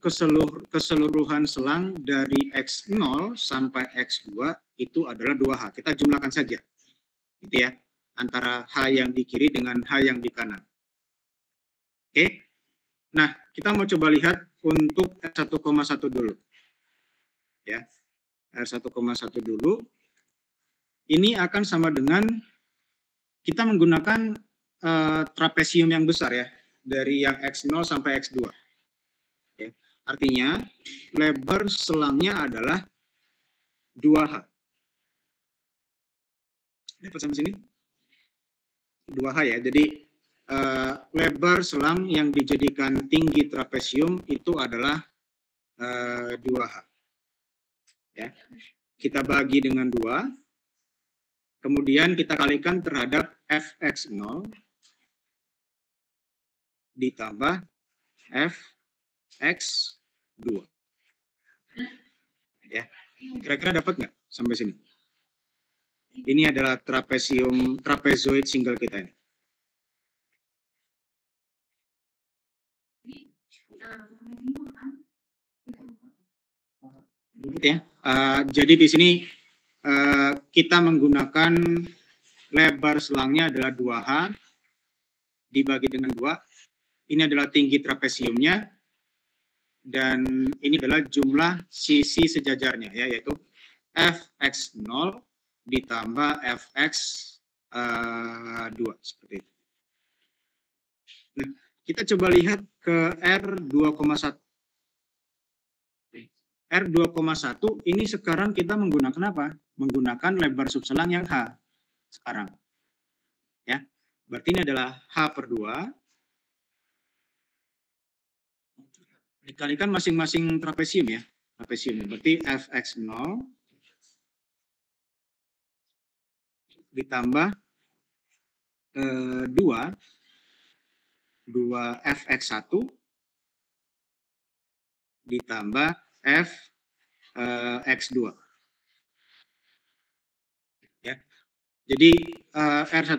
keseluruhan selang dari X0 sampai X2 itu adalah 2H. Kita jumlahkan saja. Gitu ya. Antara H yang di kiri dengan H yang di kanan. Oke. Nah, kita mau coba lihat untuk R1,1 dulu. Ya. R1,1 dulu. Ini akan sama dengan kita menggunakan trapesium yang besar ya, dari yang X0 sampai X2. Ya. Artinya lebar selangnya adalah 2H. Dapat sampai sini? 2H ya. Jadi lebar selang yang dijadikan tinggi trapesium itu adalah 2H. Ya. Kita bagi dengan 2. Kemudian kita kalikan terhadap Fx0 ditambah Fx2. Ya. Kira-kira dapat nggak sampai sini? Ini adalah trapezoid single kita ini. Ya. Jadi di sini kita menggunakan lebar selangnya adalah 2H dibagi dengan 2. Ini adalah tinggi trapesiumnya dan ini adalah jumlah sisi sejajarnya ya, yaitu Fx0 ditambah Fx2 seperti itu. Nah, kita coba lihat ke R2,1. R2,1 ini sekarang kita menggunakan apa? Menggunakan lebar subselang yang H sekarang. Ya. Berarti ini adalah H/2 dikalikan masing-masing trapesium ya. Trapesium. Berarti Fx0 ditambah 2 Fx1 ditambah Fx2. Ya. Jadi R1,1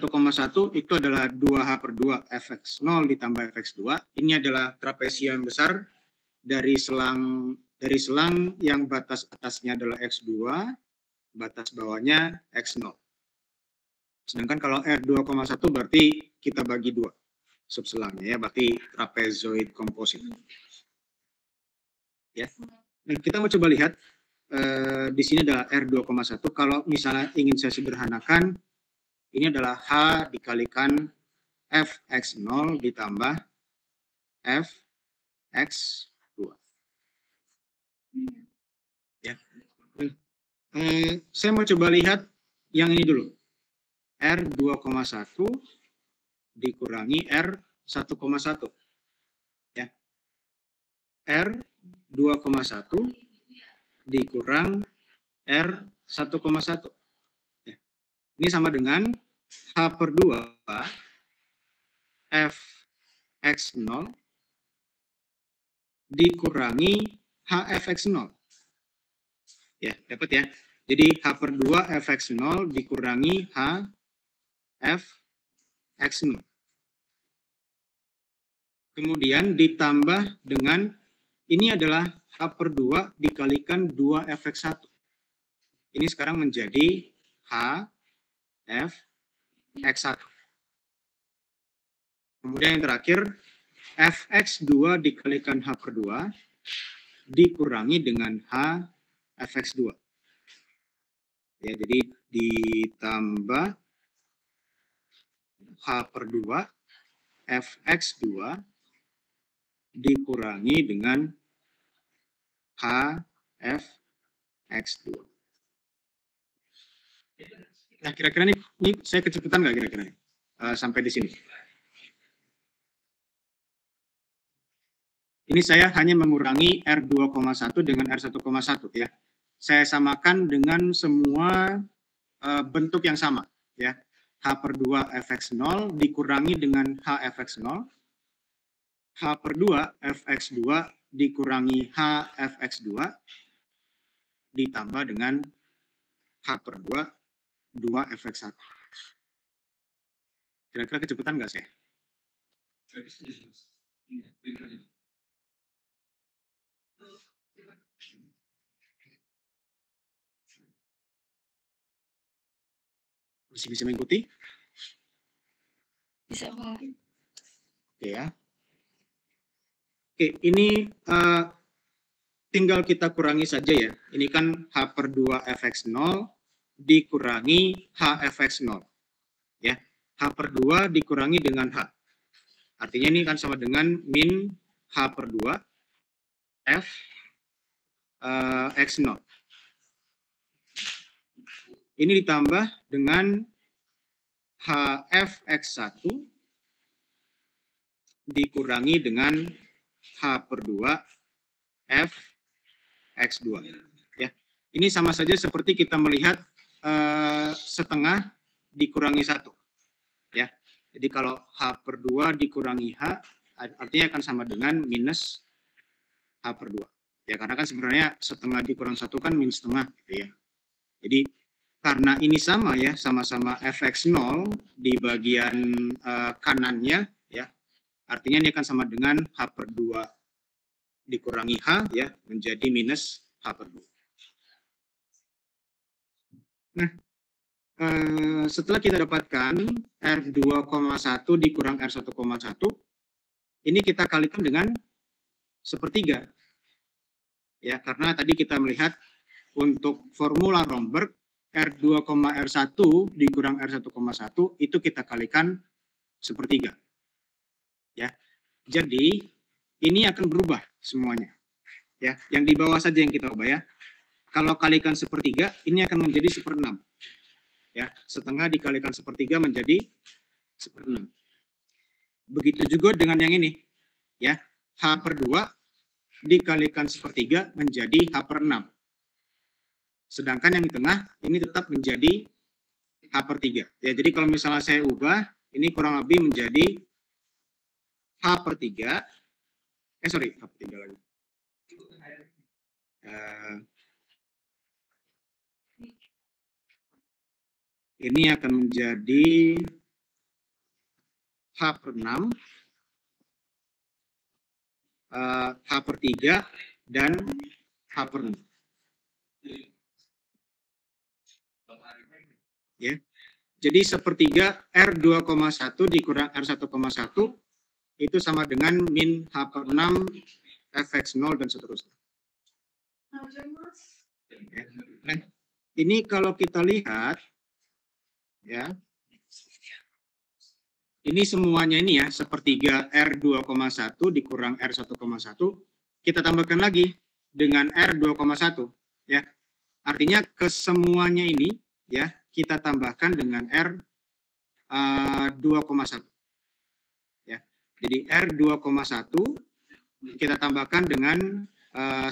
itu adalah 2H/2 Fx0 ditambah Fx2. Ini adalah trapesium besar dari selang yang batas atasnya adalah X2, batas bawahnya X0. Sedangkan kalau R2,1 berarti kita bagi 2 subselangnya ya, berarti trapezoid komposit. Ya. Nah, kita mau coba lihat di sini adalah R2,1. Kalau misalnya ingin saya sederhanakan, ini adalah H dikalikan Fx0 ditambah Fx2. Ya. Saya mau coba lihat yang ini dulu. R2,1 dikurangi R1,1. Ya. R2,1 dikurang R1,1. Ya. Ini sama dengan H/2 Fx0 dikurangi HFX0. Ya, dapat ya. Jadi H/2 Fx0 dikurangi HFX0. Kemudian ditambah dengan ini adalah H/2 dikalikan 2 Fx1. Ini sekarang menjadi HFX1. Kemudian yang terakhir Fx2 dikalikan H/2 dikurangi dengan HFX2. Ya, jadi ditambah H/2 Fx2 dikurangi dengan HFX2. Nah, kira-kira ini saya kecepatan nggak kira-kira sampai di sini? Ini saya hanya mengurangi R2,1 dengan R1,1 ya. Saya samakan dengan semua bentuk yang sama ya. H/2 Fx0 dikurangi dengan HFX0. H/2 Fx2 dikurangi HFX2 ditambah dengan H/2 2 Fx1. Kira-kira kecepatan nggak sih? Bisa mengikuti? Bisa, Pak. Oke ya. Oke, ini tinggal kita kurangi saja ya. Ini kan H/2 Fx0 dikurangi HFX0. Ya. H/2 dikurangi dengan H. Artinya ini kan sama dengan min H/2 Fx0. Ini ditambah dengan HFX1 dikurangi dengan H/2 Fx2. Ya. Ini sama saja seperti kita melihat setengah dikurangi 1. Ya. Jadi kalau H/2 dikurangi H, artinya akan sama dengan minus H/2. Ya, karena kan sebenarnya setengah dikurang 1 kan min setengah gitu ya. Jadi karena ini sama ya, sama-sama fx0 di bagian kanannya ya, artinya ini akan sama dengan h/2 dikurangi h ya, menjadi minus h/2. Nah, setelah kita dapatkan R2,1 dikurang R1,1, ini kita kalikan dengan sepertiga. Ya, karena tadi kita melihat untuk formula Romberg R2,R1 dikurang R1,1 itu kita kalikan sepertiga. Ya. Jadi ini akan berubah semuanya. Ya, yang di bawah saja yang kita ubah ya. Kalau kalikan sepertiga, ini akan menjadi 1/6. Ya, setengah dikalikan sepertiga menjadi 1/6. Begitu juga dengan yang ini. Ya, h/2 dikalikan sepertiga menjadi h/6. Sedangkan yang di tengah ini tetap menjadi h/3. Ya, jadi kalau misalnya saya ubah, ini kurang lebih menjadi h/3. h/3 lagi. Ini akan menjadi h/6, h/3 dan h/6. Ya. Jadi sepertiga R2,1 dikurang R1,1 itu sama dengan min h/6 fx0 dan seterusnya. Ya. Nah, ini kalau kita lihat ya, ini semuanya ini ya, sepertiga R2,1 dikurang R1,1, kita tambahkan lagi dengan R2,1 ya. Artinya kesemuanya ini ya kita tambahkan dengan R2,1 ya. Jadi R2,1 kita tambahkan dengan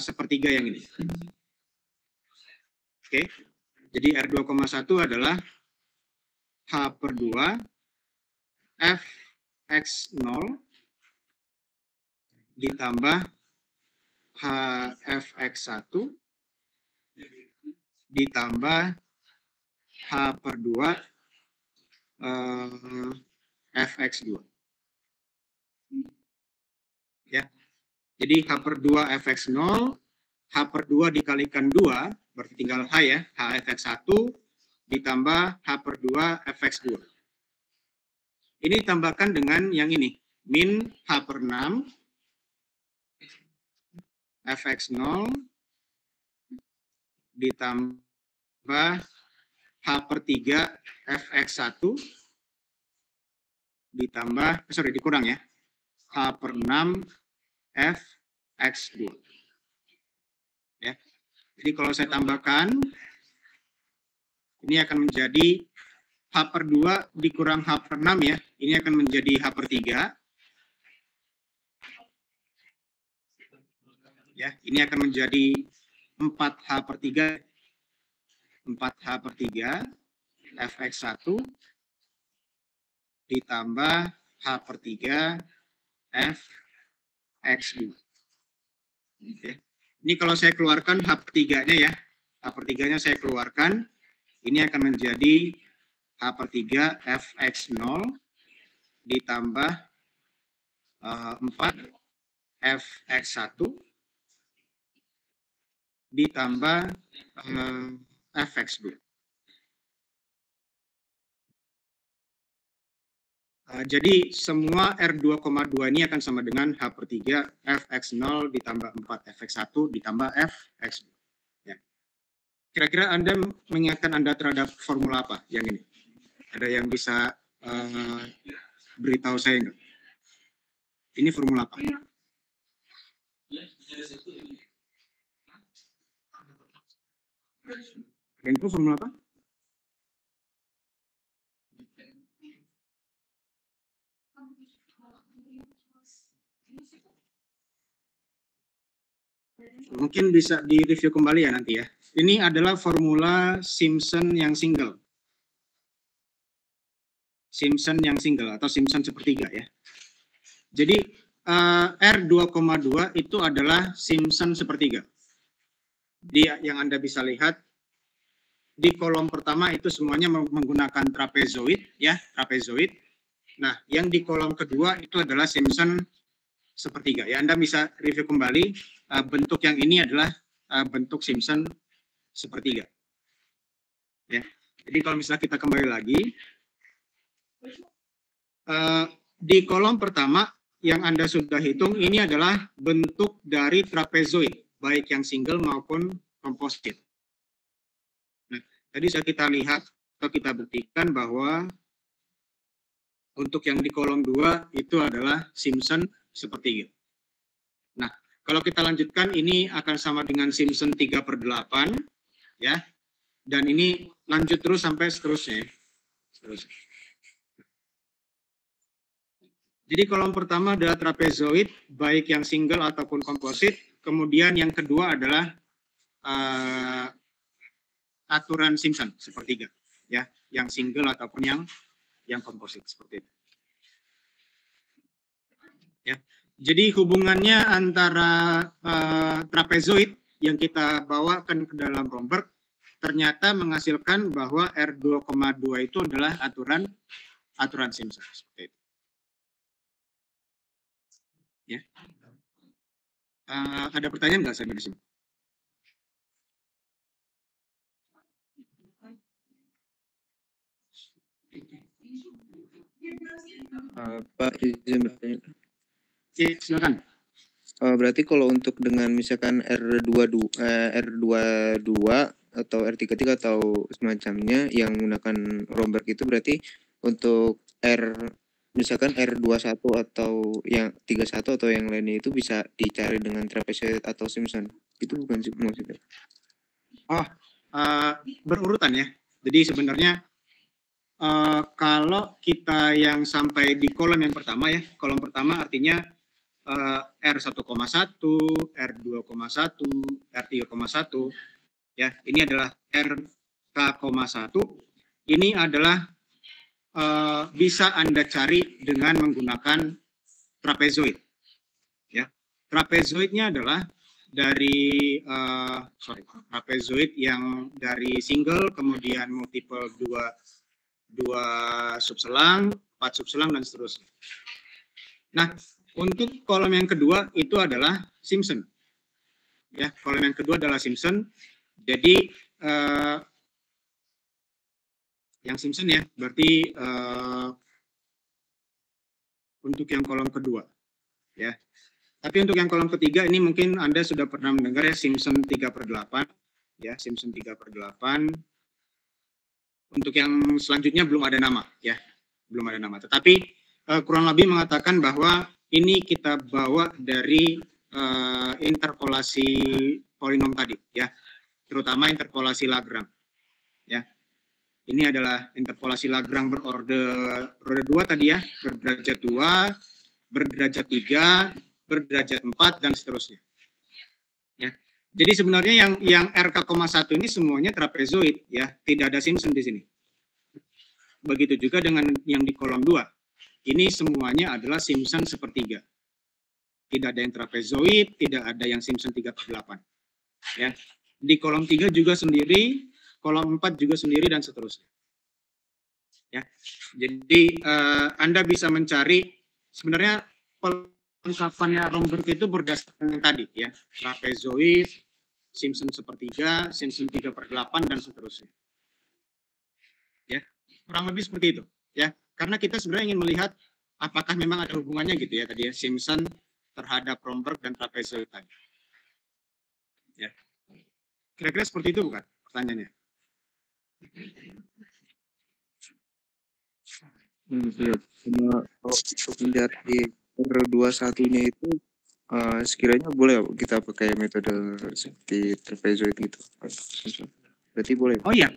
sepertiga yang ini. Oke. Jadi R2,1 adalah h/2 fx0 ditambah hfx1 ditambah h/2 fx2. Ya. Jadi h/2 fx0, h/2 dikalikan 2, berarti tinggal h ya, hfx1 ditambah h/2 fx2. Ini ditambahkan dengan yang ini, min h/6 fx0 ditambah h/3 fx1 ditambah, dikurang ya, h/6 fx2. Ya. Jadi kalau saya tambahkan, ini akan menjadi h/2 dikurang h/6 ya, ini akan menjadi h/3. Ya, ini akan menjadi 4h/3 fx1 ditambah h/3 fx2. Oke. Ini kalau saya keluarkan h/3-nya ya, h/3-nya saya keluarkan, ini akan menjadi h/3 fx0 ditambah 4 fx1 ditambah fx2. Jadi semua R2,2 ini akan sama dengan h/3 fx0 ditambah 4 fx1 ditambah fx2. Ya. Kira-kira Anda mengingatkan Anda terhadap formula apa yang ini? Ada yang bisa beritahu saya enggak? Ini formula apa? Dan itu formula apa? Mungkin bisa direview kembali ya nanti ya. Ini adalah formula Simpson yang single. Simpson yang single atau Simpson sepertiga ya. Jadi R2,2 itu adalah Simpson sepertiga. Yang Anda bisa lihat di kolom pertama itu semuanya menggunakan trapezoid, ya, trapezoid. Nah, yang di kolom kedua itu adalah Simpson sepertiga. Ya, Anda bisa review kembali. Bentuk yang ini adalah bentuk Simpson sepertiga. Ya, jadi kalau misalnya kita kembali lagi, di kolom pertama yang Anda sudah hitung ini adalah bentuk dari trapezoid, baik yang single maupun komposit. Nah, tadi sudah kita lihat atau kita buktikan bahwa untuk yang di kolom 2 itu adalah Simpson sepertiga. Nah, kalau kita lanjutkan ini akan sama dengan Simpson 3/8, ya. Dan ini lanjut terus sampai seterusnya. Jadi kolom pertama adalah trapezoid, baik yang single ataupun komposit. Kemudian yang kedua adalah aturan Simpson sepertiga, ya, yang single ataupun yang komposit seperti itu. Ya, jadi hubungannya antara trapezoid yang kita bawakan ke dalam Romberg ternyata menghasilkan bahwa R2,2 itu adalah aturan Simpson seperti itu. Ya. Ada pertanyaan nggak sampai di sini? Pak, izin bertanya. Silakan. Berarti kalau untuk dengan misalkan R22 atau R33 atau semacamnya yang menggunakan Romberg itu berarti untuk misalkan R21 atau yang 31 atau yang lainnya itu bisa dicari dengan trapezoid atau Simpson. Itu bukan sih maksudnya? Berurutan ya. Jadi sebenarnya kalau kita yang sampai di kolom yang pertama ya, kolom pertama artinya R1,1, R2,1, R3,1, ya, ini adalah RK,1. Ini adalah bisa Anda cari dengan menggunakan trapezoid. Ya, trapezoidnya adalah dari trapezoid yang dari single, kemudian multiple 2 subselang, 4 subselang dan seterusnya. Nah, untuk kolom yang kedua itu adalah Simpson. Ya, kolom yang kedua adalah Simpson. Jadi yang Simpson ya, berarti untuk yang kolom kedua, ya. Tapi untuk yang kolom ketiga ini mungkin Anda sudah pernah mendengar ya, Simpson 3/8, ya, Simpson 3/8. Untuk yang selanjutnya belum ada nama, ya, belum ada nama. Tetapi kurang lebih mengatakan bahwa ini kita bawa dari interpolasi polinom tadi, ya, terutama interpolasi Lagrange, ya. Ini adalah interpolasi Lagrange berorde 2 tadi ya, berderajat 2, berderajat 3, berderajat 4 dan seterusnya. Ya. Jadi sebenarnya yang RK,1 ini semuanya trapezoid ya, tidak ada Simpson di sini. Begitu juga dengan yang di kolom 2. Ini semuanya adalah Simpson sepertiga. Tidak ada yang trapezoid, tidak ada yang Simpson 3/8. Ya. Di kolom 3 juga sendiri, kolom 4 juga sendiri dan seterusnya. Ya. Jadi Anda bisa mencari sebenarnya pelengkapannya Romberg itu berdasarkan yang tadi ya, trapezoid, Simpson sepertiga, Simpson 3/8 dan seterusnya. Ya, kurang lebih seperti itu ya. Karena kita sebenarnya ingin melihat apakah memang ada hubungannya gitu ya tadi ya, Simpson terhadap Romberg dan trapezoid tadi. Ya. Kira-kira seperti itu bukan pertanyaannya? Untuk mencari R21-nya itu sekiranya boleh kita pakai metode seperti trapezoid gitu. Berarti boleh. Oh iya.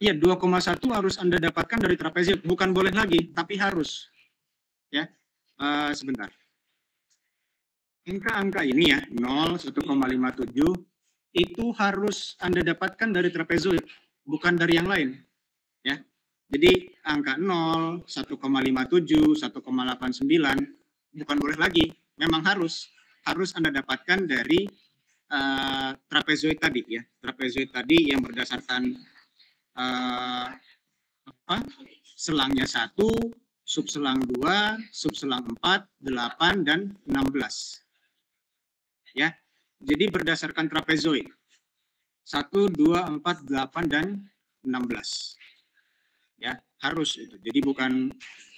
Iya, 2,1 harus Anda dapatkan dari trapezoid, bukan boleh lagi, tapi harus. Ya. Sebentar. Angka-angka ini ya, 0, 1,57 itu harus Anda dapatkan dari trapezoid, bukan dari yang lain. Ya. Jadi angka 0, 1,57, 1,89 bukan boleh lagi, memang harus Anda dapatkan dari trapezoid tadi ya. Trapezoid tadi yang berdasarkan selangnya 1, subselang 2, subselang 4, 8, dan 16. Ya. Jadi berdasarkan trapezoid. 1, 2, 4, 8, dan 16. Ya, harus itu. Jadi bukan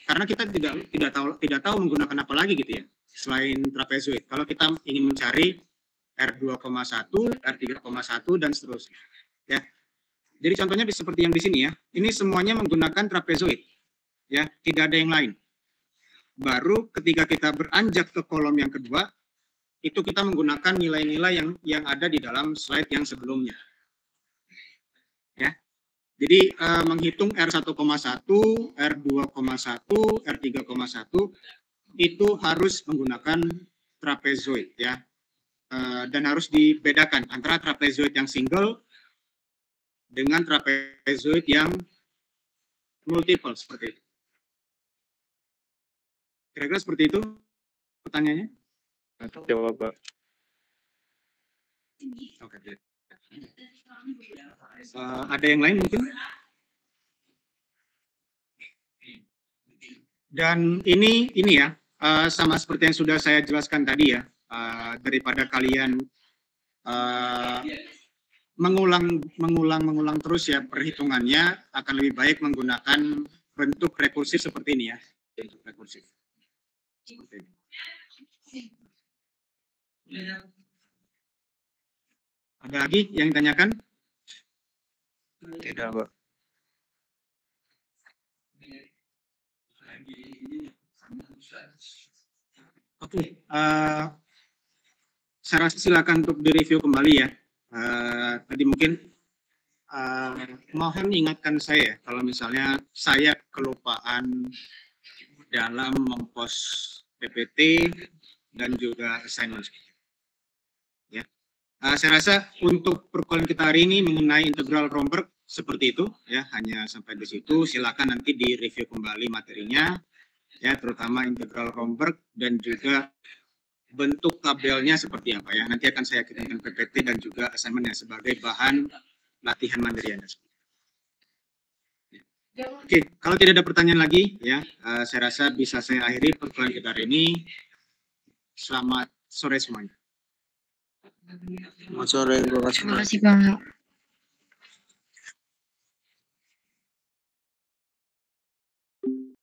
karena kita tidak tahu menggunakan apa lagi gitu ya selain trapezoid. Kalau kita ingin mencari R2,1, R3,1 dan seterusnya. Ya. Jadi contohnya seperti yang di sini ya. Ini semuanya menggunakan trapezoid. Ya, tidak ada yang lain. Baru ketika kita beranjak ke kolom yang kedua, itu kita menggunakan nilai-nilai yang ada di dalam slide yang sebelumnya. Ya. Jadi menghitung R1,1, R2,1, R3,1 itu harus menggunakan trapezoid ya. Dan harus dibedakan antara trapezoid yang single dengan trapezoid yang multiple seperti itu. Kira-kira seperti itu pertanyaannya? Jawab, Pak. Oke. Ada yang lain mungkin? Dan ini ya, sama seperti yang sudah saya jelaskan tadi ya, daripada kalian mengulang terus ya perhitungannya, akan lebih baik menggunakan bentuk rekursif seperti ini ya, bentuk rekursif. Seperti ini. Ada lagi yang ditanyakan? Tidak, Pak. Oke, saya rasa silakan untuk direview kembali ya. Tadi mungkin mohon ingatkan saya kalau misalnya saya kelupaan dalam mempost PPT dan juga assignment. Ya, saya rasa untuk perkuliahan kita hari ini mengenai integral Romberg seperti itu ya, hanya sampai di situ. Silakan nanti direview kembali materinya ya, terutama integral Romberg dan juga bentuk tabelnya seperti apa ya. Nanti akan saya kirimkan PPT dan juga assignment ya sebagai bahan latihan mandiri Anda. Oke, kalau tidak ada pertanyaan lagi ya, saya rasa bisa saya akhiri perkuliahan kita hari ini. Selamat sore semuanya. Selamat sore, terima kasih. Terima kasih, Pak.